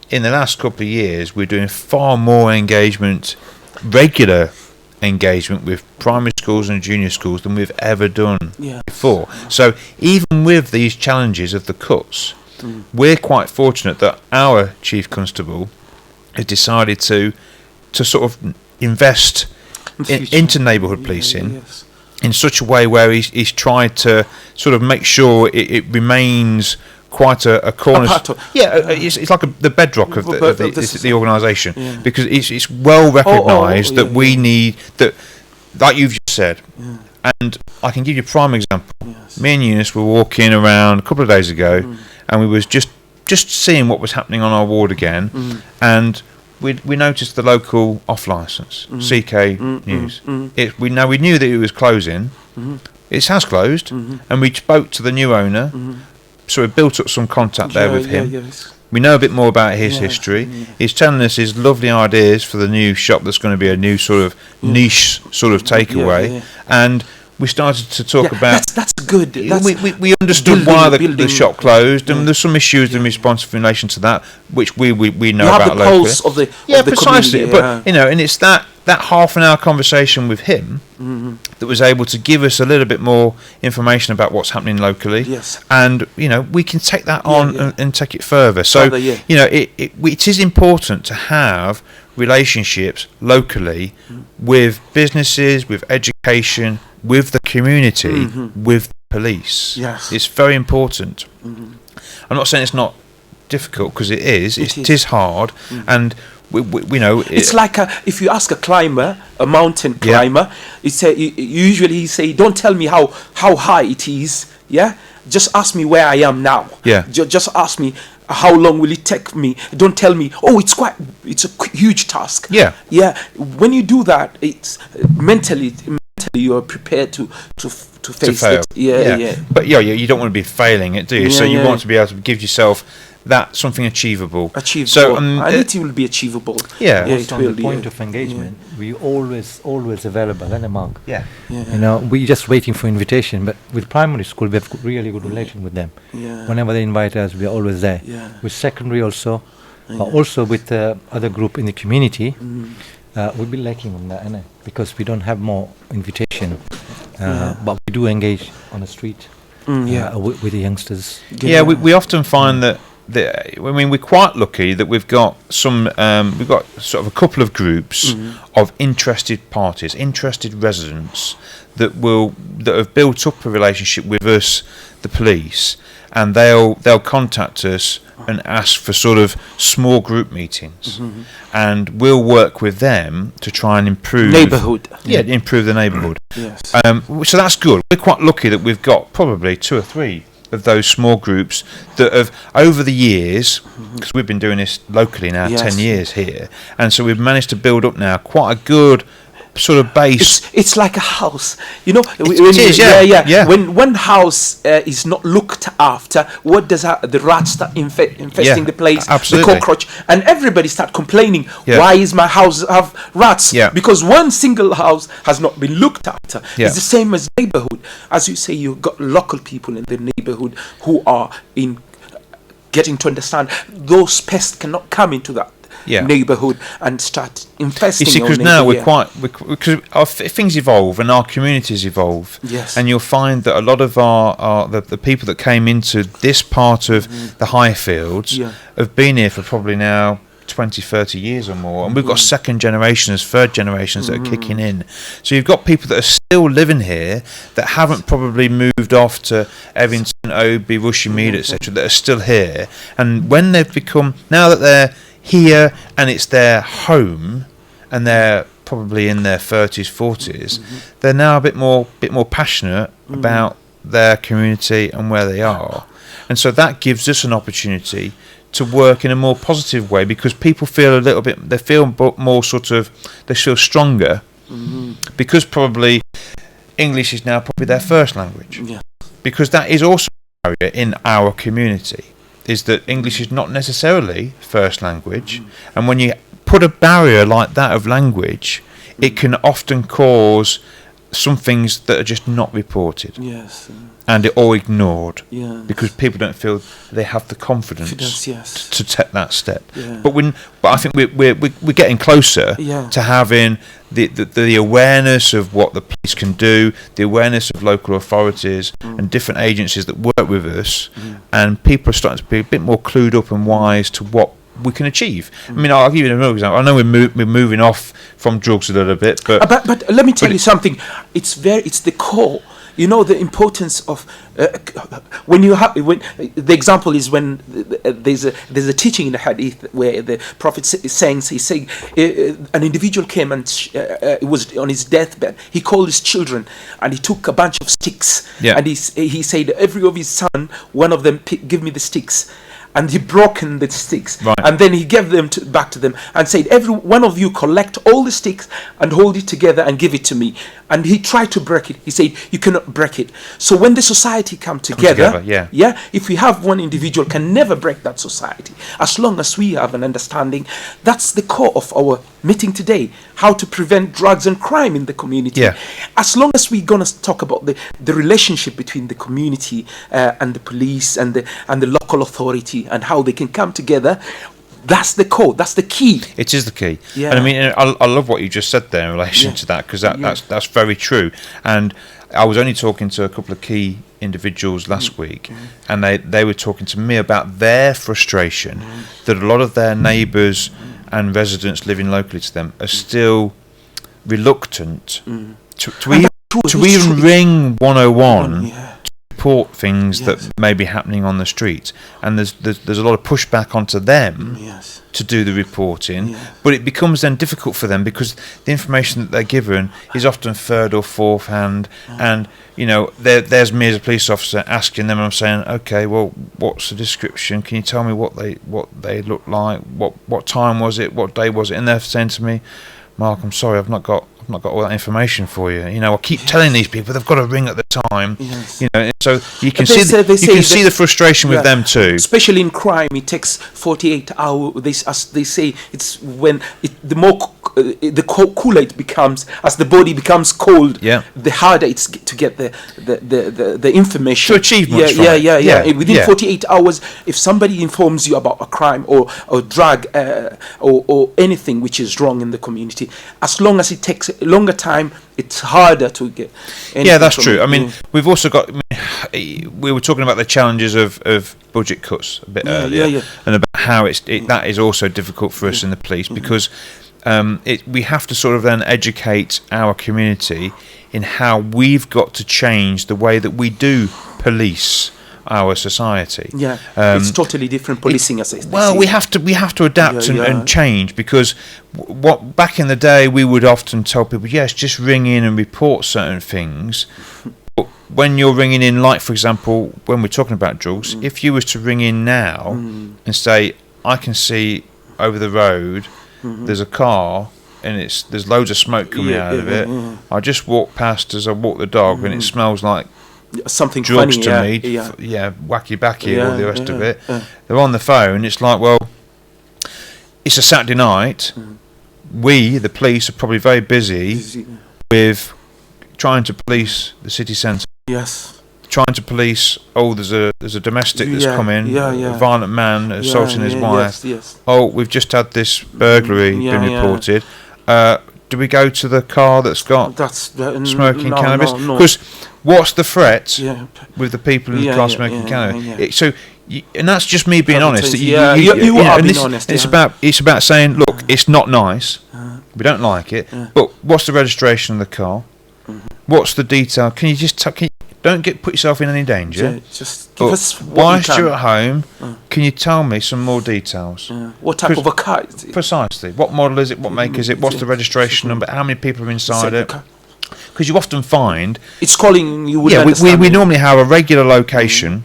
in the last couple of years we're doing far more regular engagement with primary schools and junior schools than we've ever done before. So even with these challenges of the cuts, we're quite fortunate that our chief constable has decided to sort of invest into neighbourhood policing in such a way where he's tried to sort of make sure it remains quite a corner. It's like the bedrock of the organisation, because it's well recognised that we need that, like you've just said. And I can give you a prime example. Me and Eunice were walking around a couple of days ago, and we was just seeing what was happening on our ward again, and we noticed the local off licence, CK News. We knew that it was closing. It has closed, and we spoke to the new owner. So we built up some contact there with him. We know a bit more about his history. He's telling us his lovely ideas for the new shop that's going to be a new sort of niche sort of takeaway. And we started to talk about... That's good. We understood why the shop closed, and there's some issues in response in relation to that, which we know about locally. Pulse of the precisely. But, and it's that half an hour conversation with him that was able to give us a little bit more information about what's happening locally. And we can take that on and take it further. So it is important to have relationships locally with businesses, with education, with the community, with the police. It's very important. I'm not saying it's not difficult, because it is. It is hard, and we know it's like if you ask a climber, a mountain climber, usually he say, don't tell me how high it is, just ask me where I am now. Just ask me how long will it take me. Don't tell me, it's a huge task. When you do that, it's mentally you are prepared to face fail. it. But you don't want to be failing it, do you? So you want to be able to give yourself that something achievable. So and it will be achievable. It will the point of engagement. We always available, and Mark. We just waiting for invitation. But with primary school, we have really good relation with them. Whenever they invite us, we are always there. With secondary also, but also with other group in the community. We'll be lacking on that, because we don't have more invitation. But we do engage on the street with the youngsters. We often find that. We're quite lucky that we've got sort of a couple of groups of interested parties, interested residents that have built up a relationship with us, the police, and they'll contact us and ask for sort of small group meetings, and we'll work with them to try and improve improve the neighbourhood. So that's good. We're quite lucky that we've got probably 2 or 3 of those small groups that have, over the years, because we've been doing this locally now 10 years here, and so we've managed to build up now quite a good sort of base. It's like a house, it is. When one house is not looked after, what does the rats start infesting the place? Absolutely. The cockroach, and everybody start complaining. Why is my house have rats? Because one single house has not been looked after. It's the same as neighborhood. As you say, you've got local people in the neighborhood who are getting to understand those pests cannot come into that neighborhood and start infesting. You see, because now because things evolve and our communities evolve, and you'll find that a lot of the people that came into this part of the Highfields have been here for probably now 20, 30 years or more, and we've got second generations, third generations that are kicking in. So you've got people that are still living here that haven't probably moved off to Evington, Oby, Rushmead, etc., that are still here, and when they've become, now that they're here and it's their home and they're probably in their 30s, 40s, they're now a bit more passionate about their community and where they are, and so that gives us an opportunity to work in a more positive way, because people feel they feel more they feel stronger, because probably English is now probably their first language, because that is also a barrier in our community, is that English is not necessarily first language, and when you put a barrier like that of language, it can often cause some things that are just not reported, or ignored, because people don't feel they have the confidence to take that step. But I think we're getting closer to having the awareness of what the police can do, the awareness of local authorities and different agencies that work with us, and people are starting to be a bit more clued up and wise to what we can achieve. I mean, I'll give you another example. I know we're moving off from drugs a little bit, but let me tell you something. It's the core. You know the importance of when the example is when there's a teaching in the hadith where the Prophet is saying an individual came and it was on his deathbed. He called his children and he took a bunch of sticks and he said every of his son, one of them, give me the sticks. And he broken the sticks, and then he gave them back to them and said, every one of you collect all the sticks and hold it together and give it to me. And he tried to break it. He said, you cannot break it. So when the society come together, if we have one individual can never break that society. As long as we have an understanding, that's the core of our meeting today, how to prevent drugs and crime in the community. As long as we're going to talk about the relationship between the community and the police and the local authority and how they can come together, that's the core, that's the key. It is the key. And I mean, I love what you just said there in relation to that, because that's very true. And I was only talking to a couple of key individuals last week, and they were talking to me about their frustration that a lot of their neighbours and residents living locally to them are still reluctant to even ring 101 report things that may be happening on the street, and there's a lot of pushback onto them to do the reporting, but it becomes then difficult for them because the information that they're given is often third or fourth hand, and you know there's me as a police officer asking them, and I'm saying, okay, well, what's the description? Can you tell me what they look like? What time was it? What day was it? And they're saying to me, Mark, I'm sorry, I've not got all that information for you. You know, I keep telling these people they've got to ring at the time. You know, so you can see the frustration with them too. Especially in crime, it takes 48 hours. As they say, it's when the cooler it becomes, as the body becomes cold. The harder it's to get the information to achieve much. Within 48 hours, if somebody informs you about a crime or drug or anything which is wrong in the community, as long as it takes a longer time, it's harder to get. That's true. I mean, we've also got. We were talking about the challenges of budget cuts a bit earlier, and about how that is also difficult for us in the police because we have to sort of then educate our community in how we've got to change the way that we do police our society. It's totally different policing as we have to adapt and change, because what back in the day we would often tell people, yes, just ring in and report certain things. But when you're ringing in, like for example, when we're talking about drugs, if you was to ring in now and say, I can see over the road there's a car and there's loads of smoke coming out of it. I just walked past as I walk the dog and it smells like something drugs funny, to me, wacky backy, all the rest of it. They're on the phone. It's like, well, it's a Saturday night. We, the police, are probably very busy with trying to police the city centre. Trying to police. Oh, there's a domestic that's come in. A violent man assaulting his wife. Oh, we've just had this burglary been reported. Do we go to the car that's got smoking cannabis? Because what's the threat with the people in the car smoking cannabis? And that's just me being honest. You are being honest. It's about saying, look, it's not nice. We don't like it. But what's the registration of the car? What's the detail? Can you just don't put yourself in any danger? Just give us whilst you're at home, can you tell me some more details? What type of a car is it? Precisely. What model is it? What make is it? What's the registration number? How many people are inside it? Because you often find it's calling you. We normally have a regular location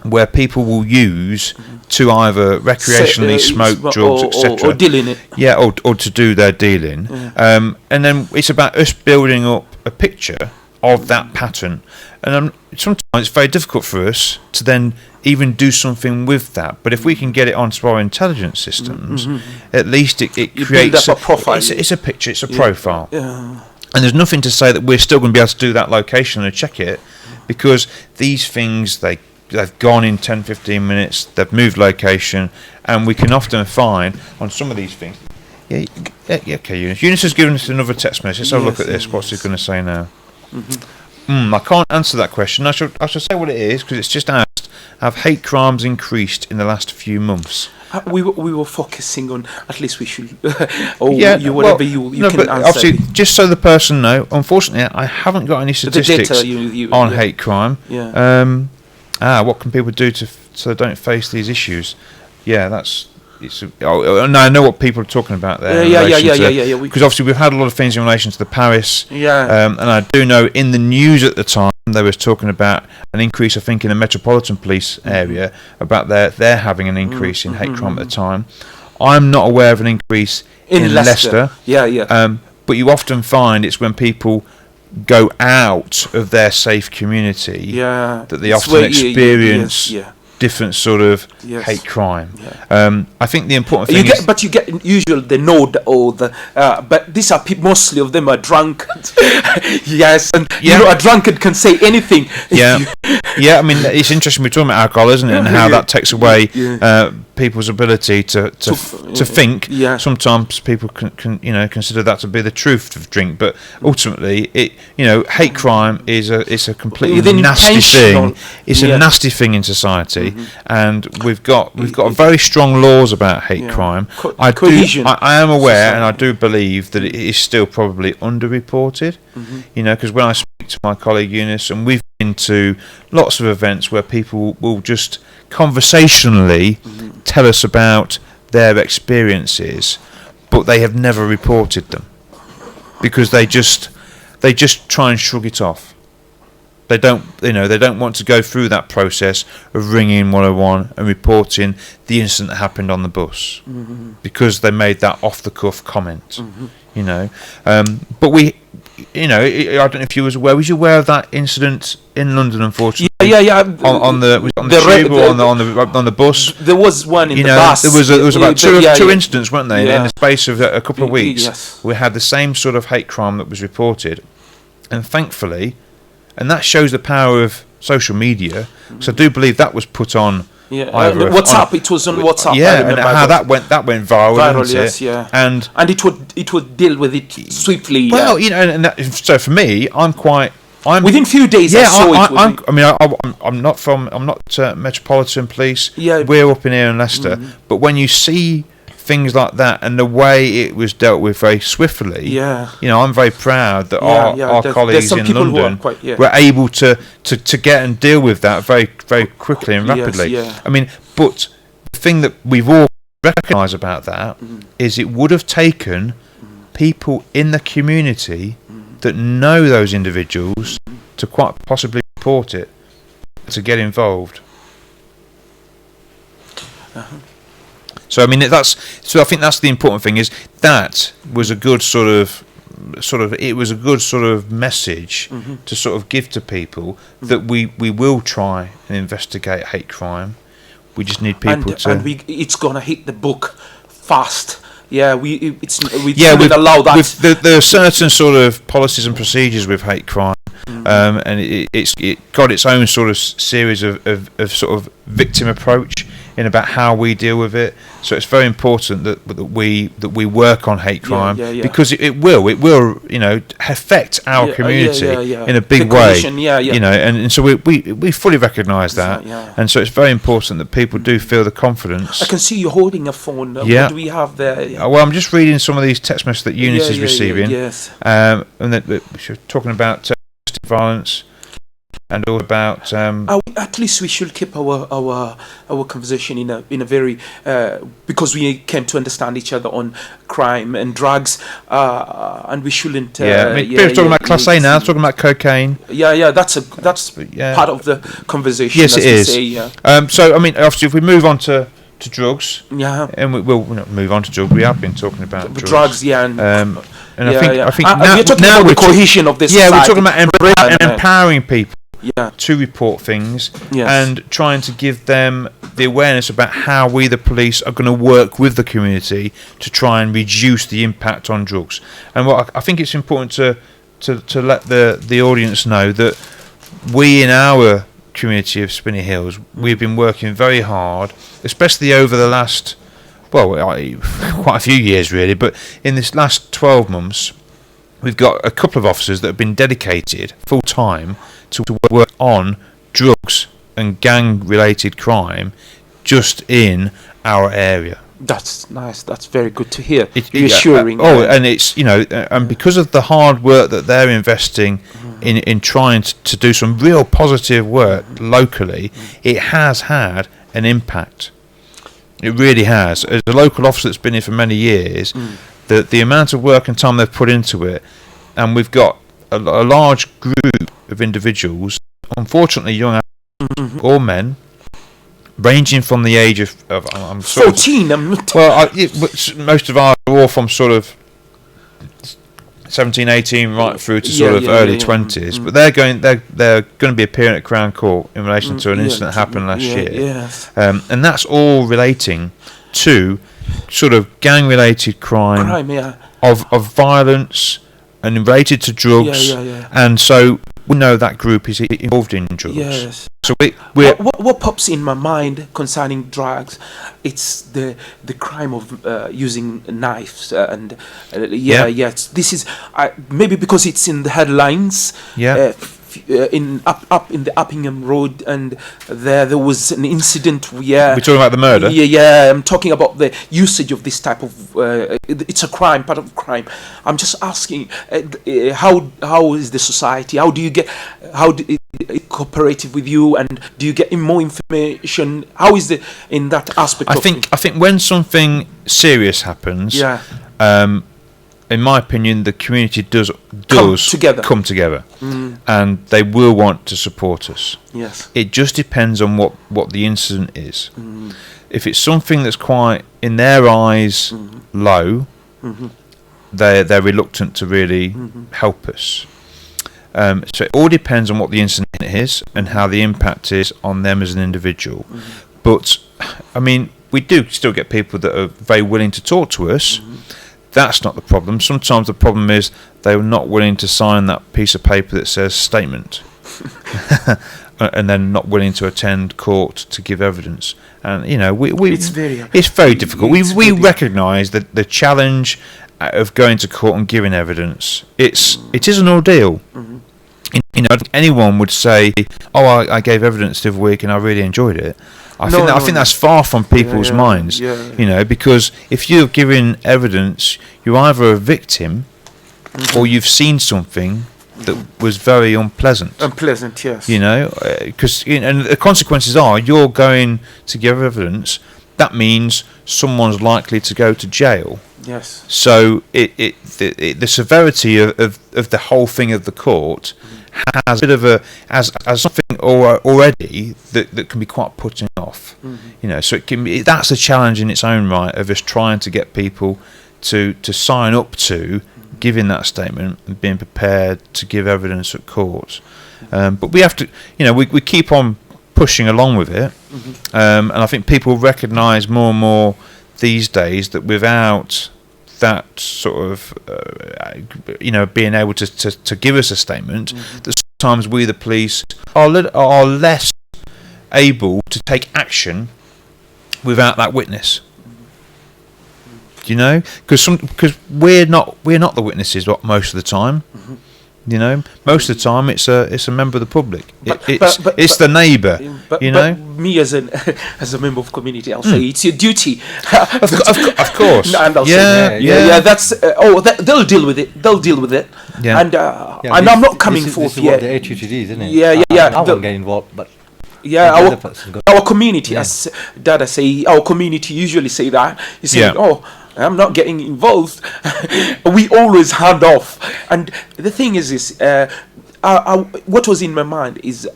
where people will use to either recreationally smoke drugs, etc., or dealing it. Or to do their dealing. And then it's about us building up a picture of that pattern. And sometimes it's very difficult for us to then even do something with that. But if we can get it onto our intelligence systems, at least it creates a profile. It's a picture, it's a profile. And there's nothing to say that we're still going to be able to do that location and check it, because these things, they've gone in 10-15 minutes, they've moved location, and we can often find on some of these things. Okay, Eunice. Eunice has given us another text message. Let's have a look at this. What's he going to say now? I can't answer that question. I should say what it is, because it's just asked, have hate crimes increased in the last few months? We were focusing on, at least we should, or Yeah, whatever you no, can but answer. obviously, just so the person know, unfortunately, I haven't got any The data statistics on yeah. hate crime. Yeah. What can people do so they don't face these issues? Yeah, no, I know what people are talking about there. Yeah. Because obviously we've had a lot of things in relation to the Paris. Yeah. And I do know in the news at the time they was talking about an increase, I think, in the Metropolitan Police area, about they're having an increase in hate crime at the time. I'm not aware of an increase in Leicester. Yeah. But you often find it's when people go out of their safe community that they It's often where experience different sort of Yes. hate crime. Yeah. I think the important thing is... But you get usually the node or the but these are mostly of them are drunk. Yes, and a drunkard can say anything. Yeah, I mean, it's interesting we're talking about alcohol, isn't it, and how that takes away people's ability to think. Yeah. Sometimes people can consider that to be the truth of drink, but ultimately hate crime is a completely nasty thing. It's a nasty thing in society, and we've got very strong laws about hate crime. Cohesion. I am aware, and I do believe that it is still probably underreported. Because when I speak to my colleague Eunice, and we've been to lots of events where people will just conversationally tell us about their experiences, but they have never reported them because they just try and shrug it off. They don't want to go through that process of ringing 101 and reporting the incident that happened on the bus because they made that off the cuff comment. But we, I don't know if you was aware. Was you aware of that incident in London? Unfortunately, Yeah. On the tube or on the bus. There was one in the bus. There was about two incidents, weren't they? In the space of a couple of weeks, Yes. we had the same sort of hate crime that was reported, and thankfully, and that shows the power of social media. So I do believe that was put on. Yeah, WhatsApp. It was on WhatsApp. Yeah, and how that went viral, didn't yes, it? yeah. And it would deal with it swiftly. Well, so for me, I'm within few days. I'm not Metropolitan Police. Yeah. We're up in here in Leicester, but when you see things like that and the way it was dealt with very swiftly, I'm very proud that our colleagues in London were able to get and deal with that very, very quickly and rapidly. Yes, I mean, but the thing that we've all recognised about that is it would have taken people in the community that know those individuals to quite possibly report it, to get involved. So I mean I think that's the important thing, is that was a good sort of message to sort of give to people that we will try and investigate hate crime. We just need people it's gonna hit the book fast. Yeah, we allow that. There are certain sort of policies and procedures with hate crime, and it got its own sort of series of sort of victim approach in about how we deal with it. So it's very important that we work on hate crime because it will affect our community in a big way. And so we fully recognise that, and so it's very important that people do feel the confidence. I can see you holding a phone. What do we have there? Well, I'm just reading some of these text messages that Eunice is receiving. Yes. And that we're talking about domestic violence. And all about. At least we should keep our conversation in a very because we came to understand each other on crime and drugs, and we shouldn't. People talking about Class A now. Talking about cocaine. That's part of the conversation. Yes, it is. So I mean, obviously, if we move on to drugs, and we'll not move on to drugs. We have been talking about drugs. And I think we're talking about the cohesion of this. Yeah, we're talking about empowering people. To report things Yes. and trying to give them the awareness about how we, the police, are going to work with the community to try and reduce the impact on drugs. And what I think it's important to let the audience know that we in our community of Spinney Hills, we've been working very hard, especially over the last, quite a few years really, but in this last 12 months, we've got a couple of officers that have been dedicated full time to work on drugs and gang related crime just in our area. That's nice. That's very good to hear. Reassuring. And it's, you know, and because of the hard work that they're investing in trying to do some real positive work locally, it has had an impact. It really has. As a local officer that's been here for many years, the amount of work and time they've put into it, and we've got a large group of individuals, unfortunately young or men, ranging from the age of I'm 14. Most of ours are all from sort of 17, 18, right through to sort of early 20s. But they're going to be appearing at Crown Court in relation to an incident that happened last year. Yes. And that's all relating to sort of gang-related crime, of violence, and related to drugs. And so we know that group is involved in drugs. Yes. So what pops in my mind concerning drugs, it's the crime of using knives and this is maybe because it's in the headlines. Up in the Uppingham Road, and there was an incident where we're talking about the murder. I'm talking about the usage of this type of it's a crime, part of crime. I'm just asking how is the society, how do it cooperative with you, and do you get more information? How is it in that aspect? I think when something serious happens, in my opinion, the community does come together, and they will want to support us. Yes. It just depends on what the incident is. If it's something that's quite, in their eyes, low, they're reluctant to really help us. So it all depends on what the incident is and how the impact is on them as an individual. But I mean, we do still get people that are very willing to talk to us. That's not the problem. Sometimes the problem is they're not willing to sign that piece of paper that says statement, and then not willing to attend court to give evidence. And you know, it's very difficult. We recognise that the challenge of going to court and giving evidence, it is an ordeal. You know, anyone would say, "Oh, I gave evidence the other week and I really enjoyed it." I think that's far from people's minds. You know, because if you're giving evidence, you're either a victim or you've seen something that was very unpleasant. Unpleasant, yes. You know, because and the consequences are you're going to give evidence. That means someone's likely to go to jail. Yes. So the severity of the whole thing of the court has a bit of as something already that can be quite putting off. You know, so that's a challenge in its own right of us trying to get people to sign up to giving that statement and being prepared to give evidence at court. But we have to, you know, we keep on pushing along with it, and I think people recognise more and more these days that without that sort of being able to give us a statement, that sometimes we the police are less able to take action without that witness. You know, because we're not the witnesses most of the time. You know, most of the time it's a member of the public. It's the neighbour. But me as a member of community, I'll say it's your duty. of course. And I'll say, that's they'll deal with it. Yeah. And I'm not coming forth yet. This is what the HUTD is, isn't it? Yeah. I won't get involved, but our community, as Dada say, our community usually say that. You say, I'm not getting involved. We always hand off. And the thing is what was in my mind is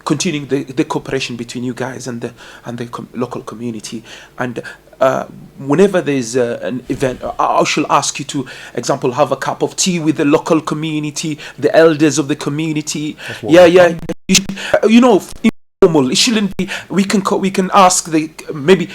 continuing the cooperation between you guys and the local community. And whenever there's an event, I shall ask you to, example, have a cup of tea with the local community, the elders of the community. You know, informal. It shouldn't be. We can ask maybe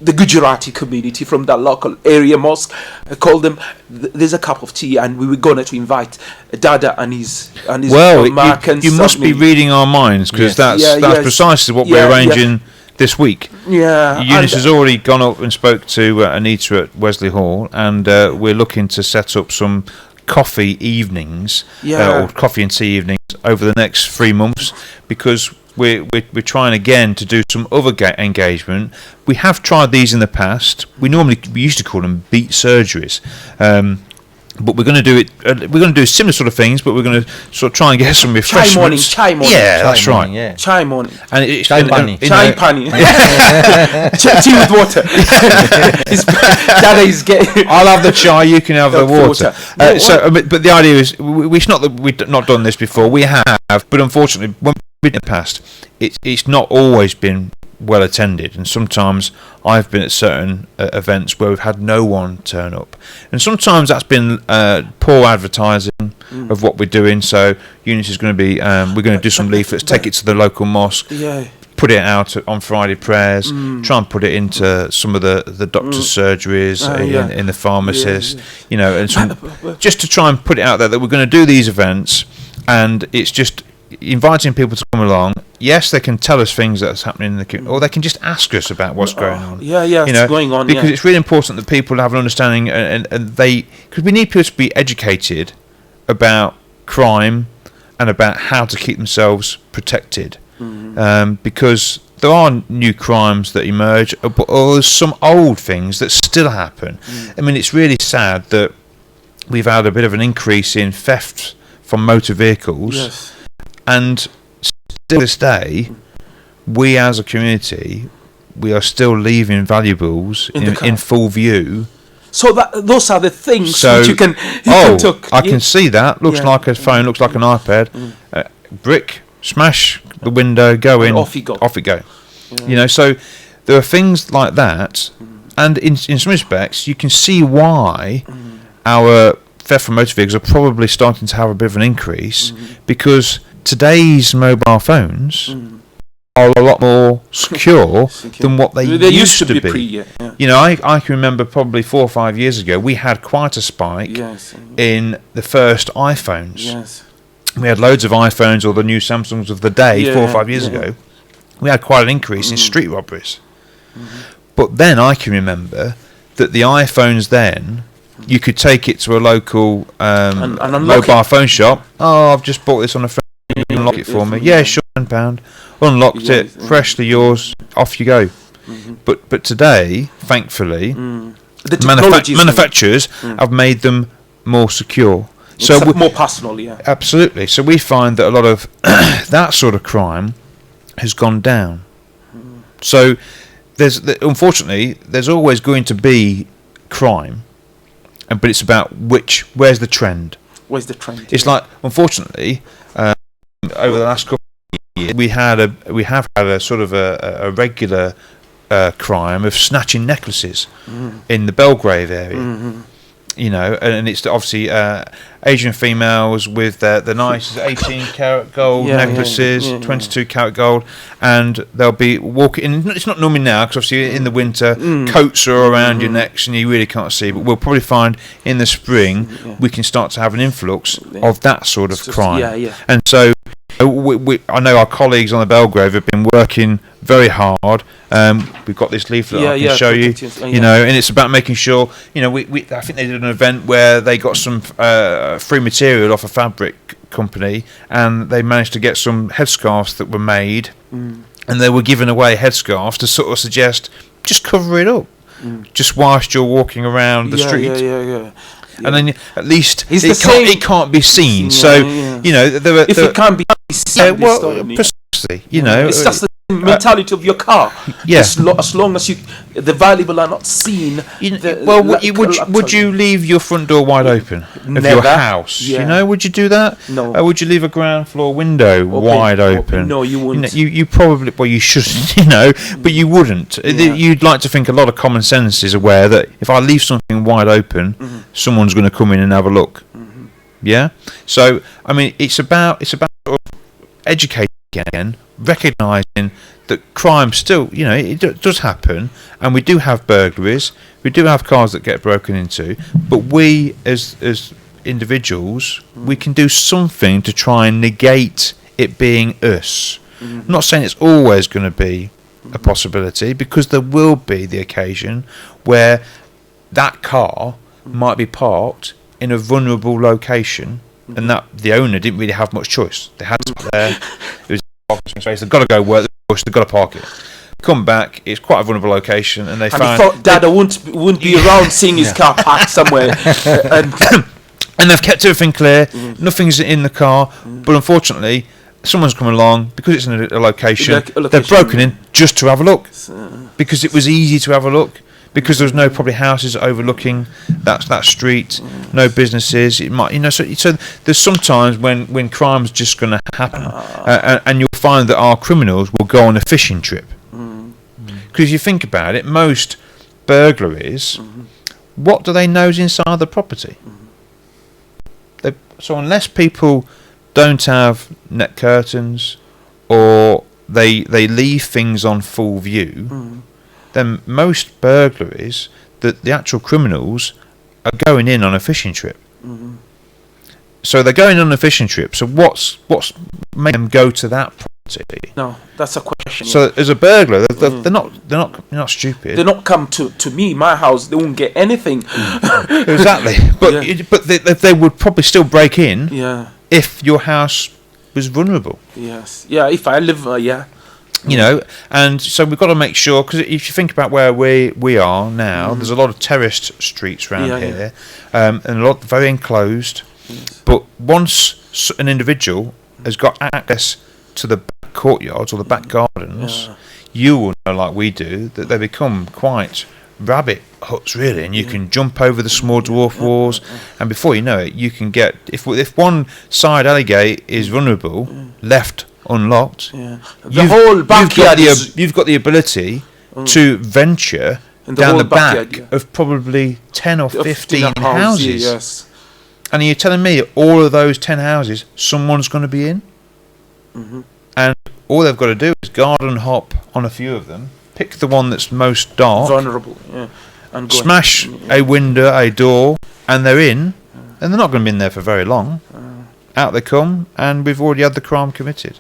the Gujarati community from that local area mosque, call them. There's a cup of tea, and we were going to invite Dada and his Mark. You must be reading our minds, because that's precisely what we're arranging this week. Eunice has already gone up and spoke to Anita at Wesley Hall, and we're looking to set up some coffee evenings or coffee and tea evenings over the next 3 months, because we're trying again to do some other engagement. We have tried these in the past. We used to call them beat surgeries. But we're going to do it. We're going to do similar sort of things, but we're going to sort of try and get some refreshments. Chai morning. Yeah, that's Chai right. morning, yeah. Chai morning. And it's Chai pani. Chai pani. Tea with water. Dada is getting. I'll have the chai. You can have the water. But the idea is, it's not that we've not done this before. We have, but unfortunately, when we've been in the past, it's not always been well attended, and sometimes I've been at certain events where we've had no one turn up, and sometimes that's been poor advertising of what we're doing. So Eunice is going to be we're going to do some leaflets, take it to the local mosque, put it out on Friday prayers, try and put it into some of the doctor's surgeries, in the pharmacist, and just to try and put it out there that we're going to do these events, and it's just inviting people to come along. Yes, they can tell us things that's happening in the community, or they can just ask us about what's going on. It's going on. Because it's really important that people have an understanding, and because we need people to be educated about crime and about how to keep themselves protected. Because there are new crimes that emerge, or there's some old things that still happen. I mean, it's really sad that we've had a bit of an increase in theft from motor vehicles. And still this day, we as a community, we are still leaving valuables in full view. So those are the things so, which you can took. I can see that. Looks like a phone, looks like an iPad. Brick, smash the window, go in. Off you go. Off it go. So there are things like that. And in some respects, you can see why our theft from motor vehicles are probably starting to have a bit of an increase, because today's mobile phones are a lot more secure than what they used to be. I can remember probably 4 or 5 years ago, we had quite a spike in the first iPhones. We had loads of iPhones, or the new Samsungs of the day 4 or 5 years ago. We had quite an increase in street robberies. But then I can remember that the iPhones then, you could take it to a local mobile phone shop. Oh, I've just bought this on a phone. Unlock it for me. Yeah, sure, £10. Unlocked it, freshly yours. Off you go. But today, thankfully, the manufacturers have made them more secure. So more personal, absolutely. So we find that a lot of that sort of crime has gone down. So unfortunately, there's always going to be crime, but it's about where's the trend. Where's the trend? It's like, unfortunately, over the last couple of years, we have had a sort of a regular crime of snatching necklaces in the Belgrave area. And it's obviously Asian females with the nice 18 karat gold necklaces, 22 karat gold, and they'll be walking. It's not normally now, because obviously in the winter coats are around your necks and you really can't see. But we'll probably find in the spring we can start to have an influx of that sort of crime. And so I know our colleagues on the Belgrave have been working very hard. We've got this leaflet I can show you, and it's about making sure, I think they did an event where they got some free material off a fabric company, and they managed to get some headscarves that were made, and they were giving away headscarves to sort of suggest, just cover it up, just whilst you're walking around the street. And then at least it can't be seen. If it can't be seen, precisely. It's just the mentality of your car. As long as the valuable are not seen. Would you leave your front door wide open of your house? Would you do that? No. Or would you leave a ground floor window wide open? No, you wouldn't. You probably, you shouldn't. But you wouldn't. You'd like to think a lot of common sense is aware that if I leave something wide open, someone's going to come in and have a look. Yeah. So I mean, it's about sort of educating again, recognising that crime still, it does happen, and we do have burglaries, we do have cars that get broken into, but we as individuals, we can do something to try and negate it being us. I'm not saying it's always going to be a possibility, because there will be the occasion where that car might be parked in a vulnerable location, and that the owner didn't really have much choice. They had to there. It was parking space. They've got to go work. They've got to park it. Come back. It's quite a vulnerable location, and they And he find thought Dada wouldn't be around seeing his car parked somewhere. And and they've kept everything clear. Nothing's in the car, but unfortunately, someone's come along because it's in a location. They've broken in just to have a look because it was easy to have a look. Because there was no probably houses overlooking that street, no businesses. It might, so there's sometimes when crime's just going to happen, and you'll find that our criminals will go on a fishing trip. Because you think about it, most burglaries, what do they know is inside the property? So unless people don't have net curtains, or they leave things on full view. Then most burglaries, the actual criminals are going in on a fishing trip. So they're going on a fishing trip. So what's making them go to that property? no, that's a question. So as a burglar, they're not stupid. They don't come to me, my house. They won't get anything. Exactly. But they would probably still break in Yeah. if your house was vulnerable. Yes. Yeah. If I live, yeah. And so we've got to make sure, because if you think about where we are now, there's a lot of terraced streets around here, and a lot very enclosed. Yes. But once an individual has got access to the back courtyards or the back gardens, you will know, like we do, that they become quite rabbit huts, really, and you can jump over the small dwarf walls, and before you know it, you can get, if one side alley gate is vulnerable, left unlocked, The whole backyard you've got the ability to venture down the back of probably 10 or 15 houses. Yes. And you're telling me all of those 10 houses, someone's going to be in? And all they've got to do is garden hop on a few of them, pick the one that's most dark, Vulnerable. Yeah. And go smash a window, a door, and they're in, and they're not going to be in there for very long. Out they come, and we've already had the crime committed.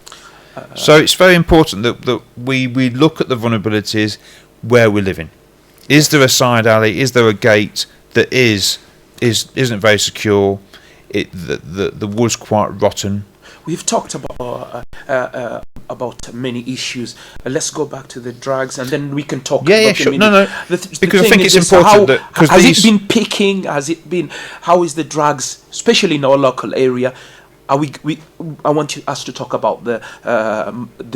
So it's very important that we look at the vulnerabilities where we're living. Is there a side alley? Is there a gate that isn't very secure? The wood's quite rotten. We've talked about many issues. Let's go back to the drugs, and then we can talk. Yeah, sure. No. Because I think it's important that has it been picking? Has it been? How is the drugs, especially in our local area? I want us to talk about the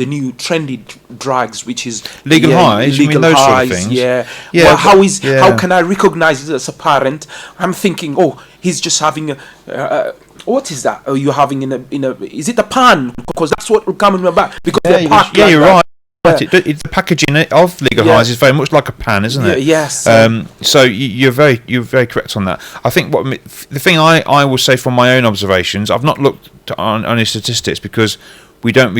new trendy drugs, which is legal highs. You mean those sort of things? Yeah. Well, how can I recognize it as a parent? I'm thinking, he's just having a. What is that? Are you having in a? Is it a pan? Because that's what will come in my back. Because they're packed you're that. right. The packaging of legal highs is very much like a pan, isn't it? Yes. So you're very correct on that. I think the thing I will say from my own observations, I've not looked on any statistics because we haven't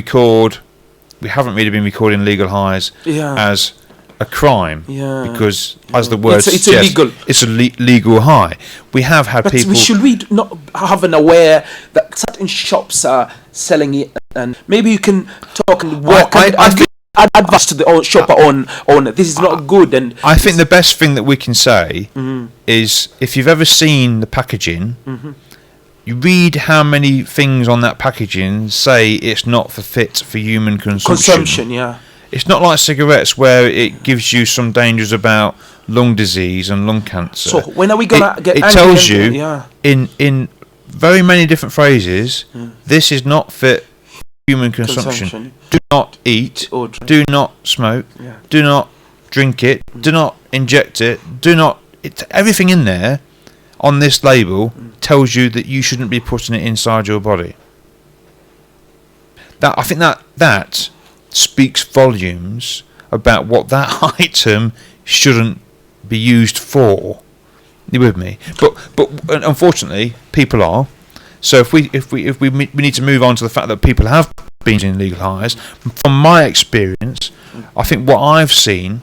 really been recording legal highs as a crime. Yeah. Because as the word suggests, illegal. It's a legal high. We have had people. Should we not have an aware that certain shops are selling it, and maybe you can talk and walk advice to the shopper on this is not good. And I think the best thing that we can say is, if you've ever seen the packaging, you read how many things on that packaging say it's not fit for human consumption. It's not like cigarettes where it gives you some dangers about lung disease and lung cancer. So when are we gonna get? It tells you in very many different phrases, this is not fit for human consumption. Do not eat, do not smoke, do not drink it, do not inject it, everything in there on this label tells you that you shouldn't be putting it inside your body. I think that speaks volumes about what that item shouldn't be used for. You with me? But unfortunately, people are. So if we need to move on to the fact that people have been in legal highs. From my experience, I think what I've seen,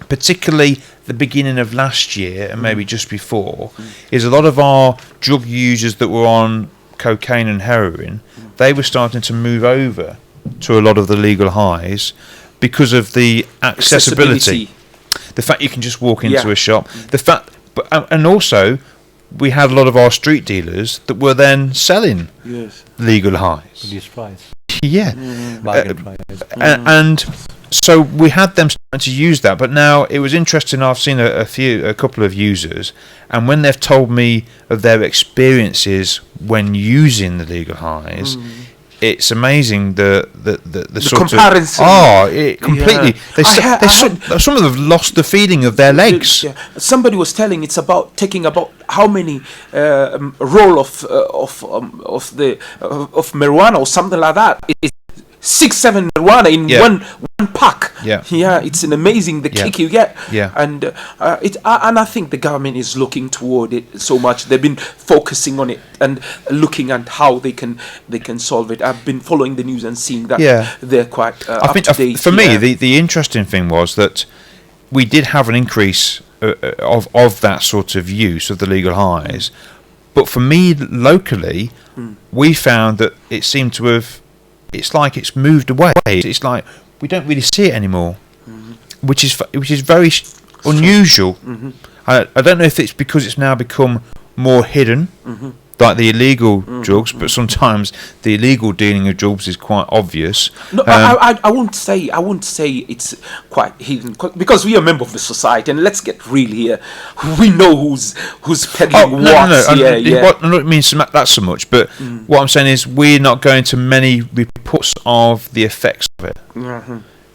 particularly the beginning of last year and maybe just before, is a lot of our drug users that were on cocaine and heroin, they were starting to move over to a lot of the legal highs because of the accessibility. The fact you can just walk into a shop, and also we had a lot of our street dealers that were then selling legal highs. Reduced price. Yeah. Bargain price. And so we had them starting to use that, but now it was interesting. I've seen a couple of users, and when they've told me of their experiences when using the legal highs, it's amazing the sort comparison. Of it completely. Yeah. Some of them have lost the feeling of their legs. Yeah. Somebody was telling it's about taking about how many roll of marijuana or something like that. It's 6-7 marijuana in one pack. Yeah. It's an amazing kick you get. Yeah. And and I think the government is looking toward it so much. They've been focusing on it and looking at how they can solve it. I've been following the news and seeing that they're quite up to date. For me, the interesting thing was that we did have an increase of that sort of use of the legal highs, but for me locally, we found that it seemed to have. It's like it's moved away. It's like we don't really see it anymore, which is very unusual. I don't know if it's because it's now become more hidden, like the illegal drugs, but sometimes the illegal dealing of drugs is quite obvious. No, I won't say it's quite hidden because we are a member of the society, and let's get real here. We know who's peddling what. I don't mean that so much, but what I'm saying is we're not going to many reports of the effects of it.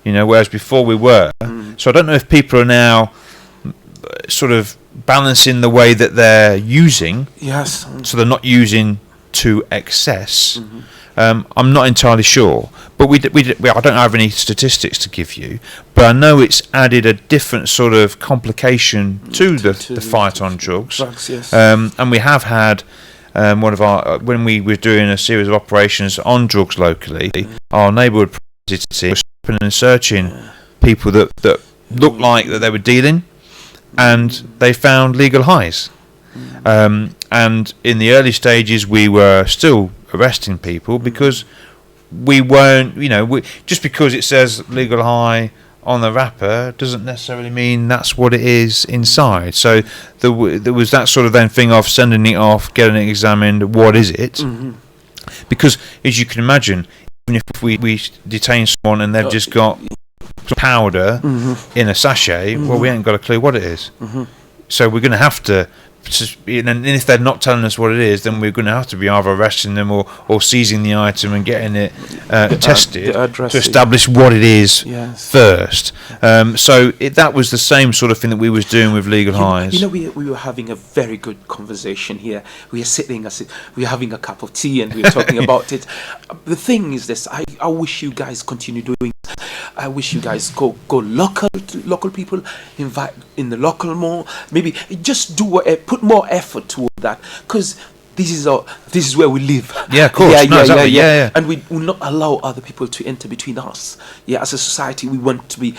You know, whereas before we were. So I don't know if people are now sort of balancing the way that they're using. Yes. So they're not using to excess. I'm not entirely sure, but we I don't have any statistics to give you, but I know it's added a different sort of complication to the fight on drugs. Yes. And we have had one of our when we were doing a series of operations on drugs locally, our neighbourhood team was stopping and searching people that looked like that they were dealing, and they found legal highs. And in the early stages, we were still arresting people because we weren't, just because it says legal high on the wrapper doesn't necessarily mean that's what it is inside. So there was that sort of then thing of sending it off, getting it examined. What is it? Because as you can imagine, even if we detain someone and they've just got powder in a sachet, well, we ain't got a clue what it is. So we're going to have to, and if they're not telling us what it is, then we're going to have to be either arresting them or seizing the item and getting it tested to establish what it is first. So that was the same sort of thing that we was doing with legal highs. We were having a very good conversation here. We are sitting, we are having a cup of tea, and we are talking about it. The thing is this: I wish you guys continue doing. I wish you guys go local people, invite in the local more. Maybe just put more effort toward that, because this is where we live. Yeah, of course. Exactly. And we will not allow other people to enter between us. Yeah, as a society, we want to be.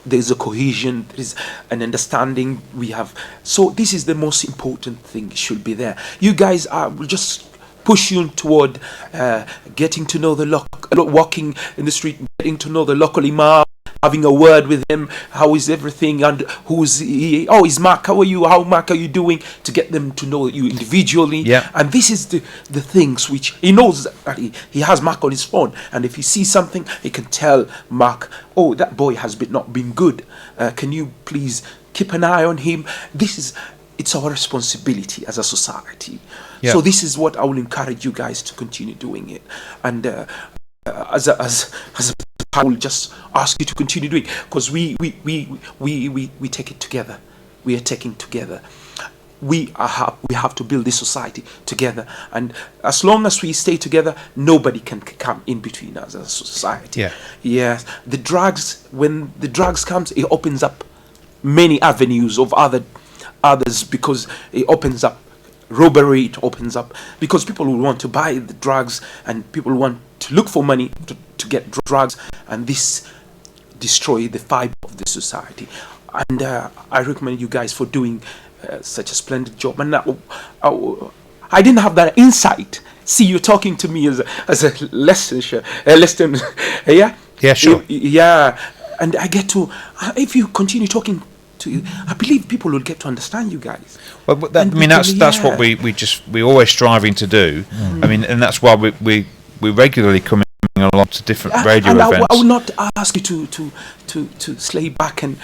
There's a cohesion. There is an understanding. We have. So this is the most important thing. Should be there. You guys will just push you toward getting to know walking in the street, getting to know the local imam, having a word with him. How is everything? And who's he? Oh, is Mark? How are you? How Mark are you doing? To get them to know you individually. Yeah. And this is the things which he knows that he has Mark on his phone, and if he sees something, he can tell Mark, oh, that boy has not been good. Can you please keep an eye on him? It's our responsibility as a society. Yeah. So this is what I will encourage you guys to continue doing it. And as I will just ask you to continue doing it, because we take it together. We are taking together. We have to build this society together, and as long as we stay together, nobody can come in between us as a society. Yes. When the drugs comes, it opens up many avenues of others, because it opens up robbery. It opens up because people will want to buy the drugs, and people want to look for money to get drugs, and this destroy the fibre of the society. And I recommend you guys for doing such a splendid job. And I didn't have that insight. See, you're talking to me as a Leicestershire, Yeah, sure. Yeah, and I get to, if you continue talking to you, I believe people will get to understand you guys. Well, that's what we always striving to do. I mean, and that's why we regularly come on travel on to different radio and events. I will not ask you to slay back and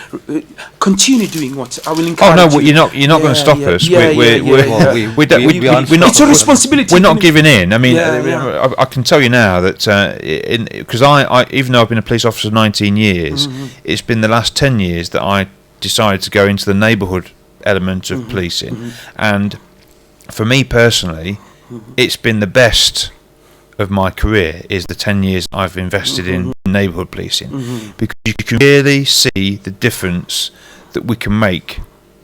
continue doing what I will encourage. Oh no, you're not going to stop us. We don't. We're not. It's a responsibility. We're not giving in. I mean, I can tell you now that because I even though I've been a police officer 19 years, it's been the last 10 years that I decided to go into the neighbourhood element of policing, and for me personally, it's been the best of my career is the 10 years I've invested in neighbourhood policing, because you can really see the difference that we can make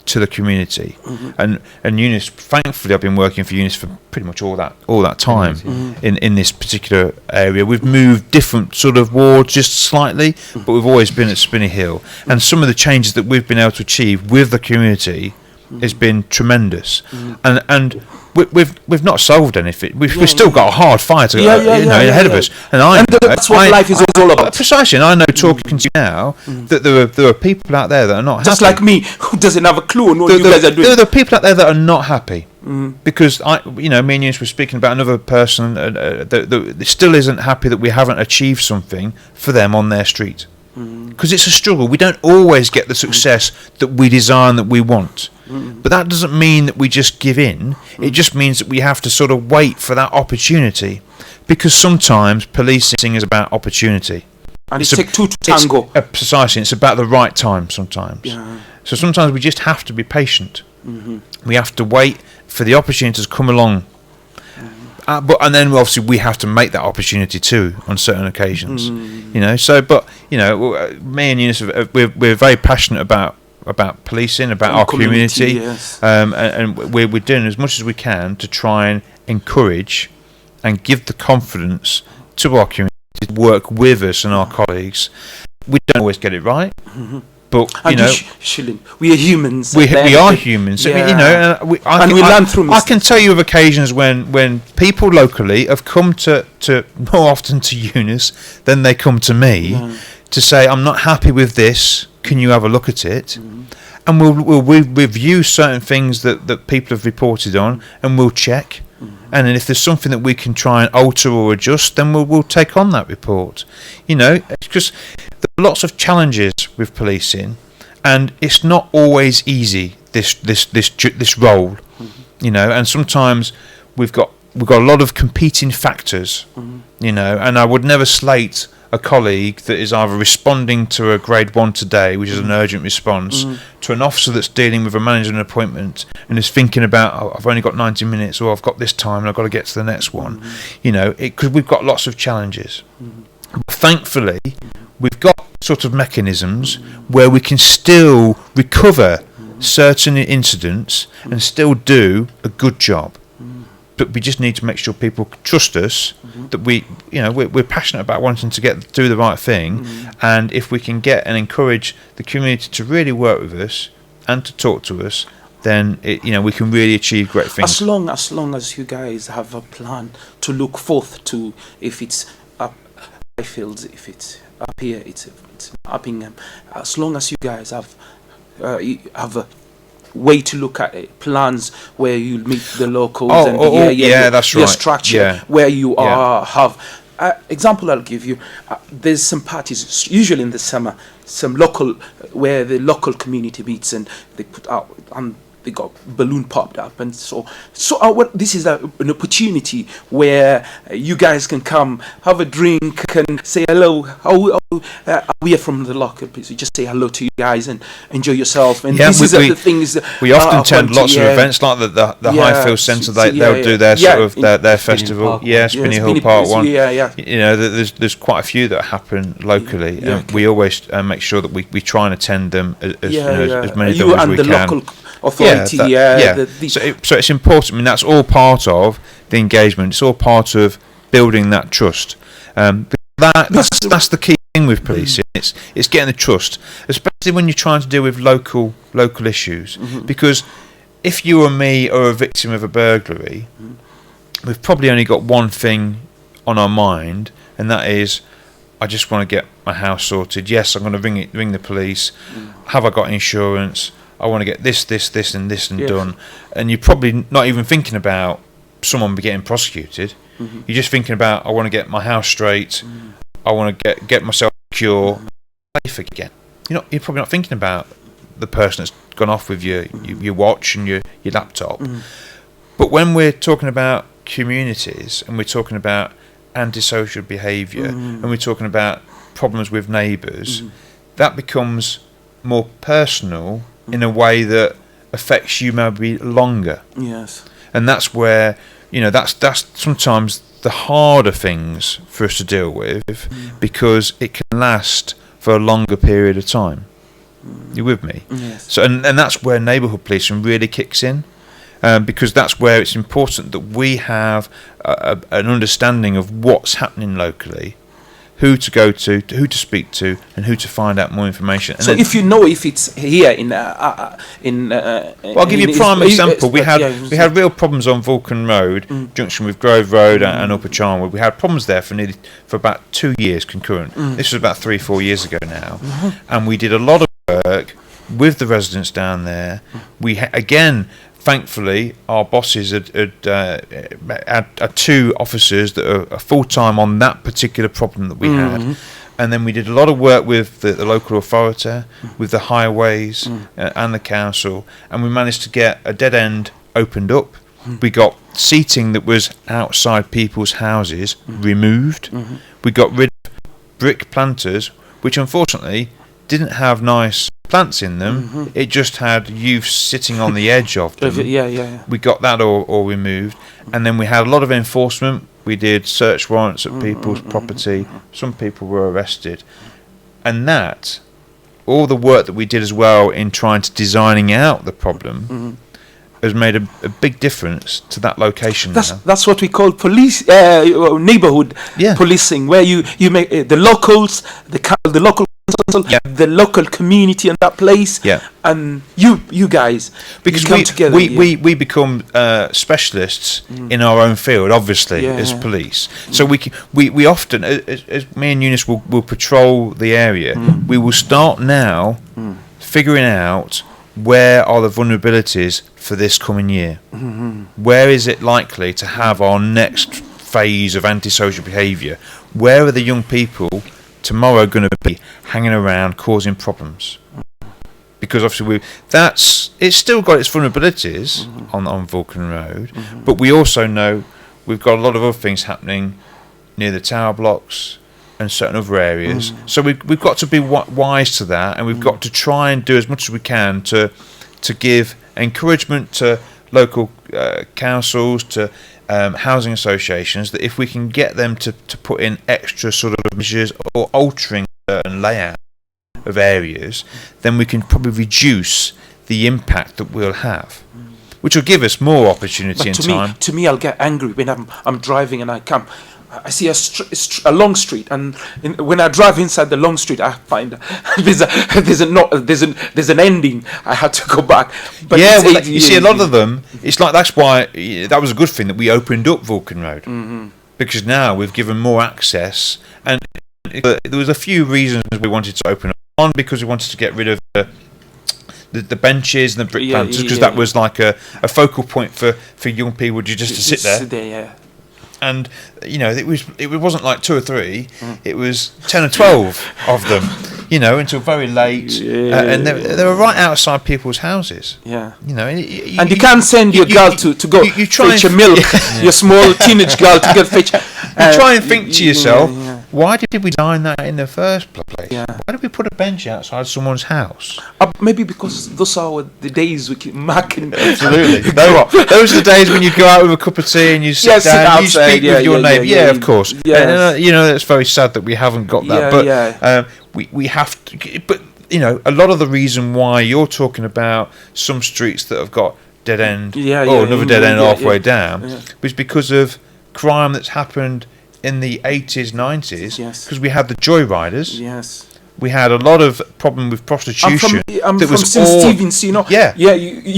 to the community. And Eunice, thankfully I've been working for Eunice for pretty much all that time in this particular area. We've moved different sort of wards just slightly, but we've always been at Spinney Hill, and some of the changes that we've been able to achieve with the community has been tremendous. And we've not solved anything. We've still got a hard fight ahead of us. And that's what life is all about. Precisely. And I know, talking to you now, that there are people out there that are not happy. Just like me, who doesn't have a clue on what you guys are doing. There are people out there that are not happy. Because me and Eunice were speaking about another person that still isn't happy that we haven't achieved something for them on their street. Because it's a struggle. We don't always get the success that we desire and that we want. But that doesn't mean that we just give in. It just means that we have to sort of wait for that opportunity. Because sometimes policing is about opportunity. And it takes two to tango. Precisely. It's about the right time sometimes. So sometimes we just have to be patient. We have to wait for the opportunities to come along. And then obviously we have to make that opportunity too on certain occasions. Me and Eunice, we're very passionate about policing, about our community, and we're doing as much as we can to try and encourage and give the confidence to our community to work with us and our colleagues. We don't always get it right, but we are humans. We are humans. I mean, we learn through mistakes. I can tell you of occasions when people locally have come to more often to Eunice than they come to me to say, I'm not happy with this. Can you have a look at it? And we'll review certain things that people have reported on, and we'll check. And then if there's something that we can try and alter or adjust, then we'll take on that report. Because there are lots of challenges with policing, and it's not always easy. This role, and sometimes we've got a lot of competing factors, and I would never slate a colleague that is either responding to a grade 1 today, which is an urgent response, to an officer that's dealing with a management appointment and is thinking about, I've only got 90 minutes, or I've got this time and I've got to get to the next one. Because we've got lots of challenges. But thankfully, we've got sort of mechanisms where we can still recover certain incidents and still do a good job. But we just need to make sure people trust us, that we're passionate about wanting to do the right thing, and if we can get and encourage the community to really work with us and to talk to us, then we can really achieve great things. As long as you guys have a plan to look forth to, if it's up Highfields, if it's up here, it's Uppingham. As long as you guys have a way to look at it, plans where you meet the locals that's your right. structure where you have example I'll give you. There's some parties usually in the summer, some local where the local community meets, and they put out they got balloon popped up, and so this is an opportunity where you guys can come have a drink and say hello. We are from the local place. You just say hello to you guys and enjoy yourself. And this is the things we often attend lots of events like the Highfield Centre. They'll do their sort of their festival. Spinney Hill Park one. There's quite a few that happen locally. We always make sure that we try and attend them as many of them as we can. Authority, so it's important. I mean, that's all part of the engagement. It's all part of building that trust. That's the key thing with policing. It's getting the trust, especially when you're trying to deal with local issues. Because if you or me are a victim of a burglary, we've probably only got one thing on our mind, and that is, I just want to get my house sorted. Yes, I'm going to ring the police. Have I got insurance? I want to get this, and this, and done. And you're probably not even thinking about someone be getting prosecuted. You're just thinking about, I want to get my house straight. I want to get myself secure, safe again. You're probably not thinking about the person that's gone off with your watch and your laptop. But when we're talking about communities and we're talking about antisocial behaviour and we're talking about problems with neighbours, that becomes more personal in a way that affects you maybe longer. Yes. And that's where, that's sometimes the harder things for us to deal with, because it can last for a longer period of time. You with me? Yes. So, and that's where neighbourhood policing really kicks in, because that's where it's important that we have an understanding of what's happening locally, who to go to, who to speak to, and who to find out more information. And so if you know if it's here well, I'll give you a prime example. We had real problems on Vulcan Road, junction with Grove Road and Upper Charnwood. We had problems there for about 2 years concurrent. This was about 3-4 years ago now, and we did a lot of work with the residents down there. We again, thankfully, our bosses had 2 officers that are full-time on that particular problem that we had. And then we did a lot of work with the local authority, with the highways and the council, and we managed to get a dead end opened up. We got seating that was outside people's houses removed. We got rid of brick planters, which unfortunately didn't have nice plants in them. It just had youth sitting on the edge of them. We got that all removed, and then we had a lot of enforcement. We did search warrants at people's property. Some people were arrested, and that all the work that we did as well in trying to designing out the problem has made a big difference to that location. That's what we call police neighborhood policing, where you make the locals, the local council, the local community in that place, and you guys, because come together. We become specialists in our own field, obviously, as police. So we often, as me and Eunice will patrol the area, we will start now figuring out where are the vulnerabilities for this coming year. Where is it likely to have our next phase of antisocial behaviour? Where are the young people tomorrow going to be hanging around causing problems? Because obviously it's still got its vulnerabilities on Vulcan Road, but we also know we've got a lot of other things happening near the tower blocks and certain other areas. So we've got to be wise to that, and we've got to try and do as much as we can to give encouragement to local councils, to housing associations, that if we can get them to put in extra sort of measures or altering certain layout of areas, then we can probably reduce the impact that we'll have, which will give us more opportunity and time. To me, I'll get angry when I'm driving and I see a long street, and when I drive inside the long street, I find there's an ending. I had to go back. But you see, a lot of them. It's like that's why that was a good thing that we opened up Vulcan Road, because now we've given more access. And there was a few reasons we wanted to open up. One, because we wanted to get rid of the benches and the brick planters, because that was like a focal point for young people just to sit there. And it wasn't like 2 or 3; it was 10 or 12 of them, until very late, and they were right outside people's houses. And you can't send your girl to go fetch your milk, your small teenage girl to go fetch. You try and think to yourself, why did we design that in the first place? Why did we put a bench outside someone's house? Maybe because those are the days we keep marking. Absolutely. Those are the days when you go out with a cup of tea and you sit down and you speak with your neighbour. Of course. And, it's very sad that we haven't got that. But we have to. But, a lot of the reason why you're talking about some streets that have got dead end or another dead end halfway down was because of crime that's happened in the 80s, 90s, because we had the joyriders. We had a lot of problem with prostitution. I'm from St. Stephen's, you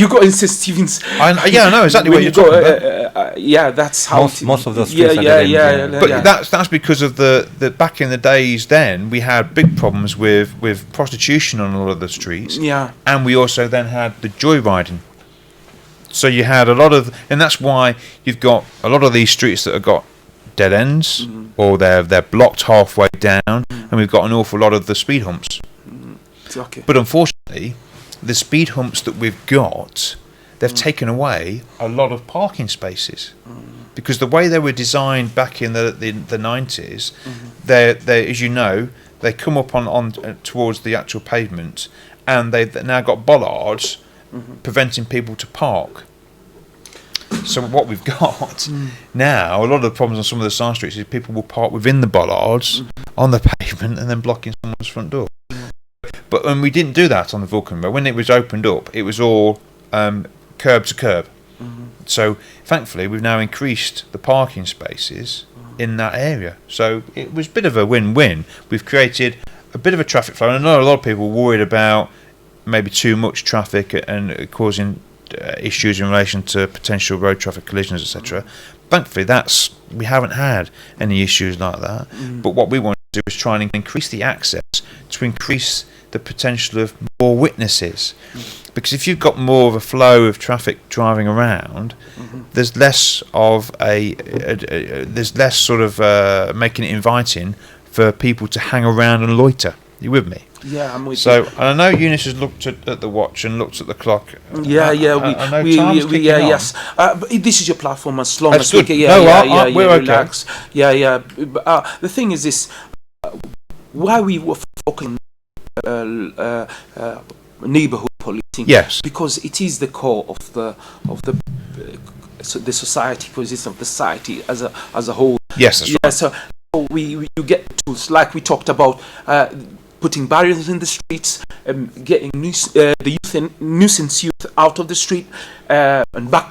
got in St. Stephen's. I know exactly what you're talking about. That's how most of those streets are But that's because of the back in the days. Then we had big problems with prostitution on a lot of the streets. And we also then had the joyriding. So you had a lot of, and that's why you've got a lot of these streets that have got dead ends, or they're blocked halfway down, and we've got an awful lot of the speed humps. Okay. But unfortunately, the speed humps that we've got, they've taken away a lot of parking spaces. Because the way they were designed back in the 90s, they as you know, they come up on towards the actual pavement, and they've now got bollards preventing people to park. So what we've got now, a lot of the problems on some of the side streets is people will park within the bollards on the pavement and then blocking someone's front door. But when we didn't do that on the Vulcan Road, when it was opened up, it was all curb to curb. So thankfully we've now increased the parking spaces in that area. So it was a bit of a win-win. We've created a bit of a traffic flow, and I know a lot of people were worried about maybe too much traffic and causing issues in relation to potential road traffic collisions, etc. Thankfully we haven't had any issues like that. But what we want to do is try and increase the access to increase the potential of more witnesses. Because if you've got more of a flow of traffic driving around, there's less of there's less sort of making it inviting for people to hang around and loiter. You with me? Yeah, I'm with you. So, and I know Eunice has looked at the watch and looked at the clock. Yeah, yes. But this is your platform, as long as we can. We're okay. Relax. Yeah. The thing is this: why we were focusing neighborhood policing? Yes, because it is the core of the society, position of the society as a whole. Yes, that's right. So you get tools like we talked about. Putting barriers in the streets, getting the youth and nuisance youth out of the street and back to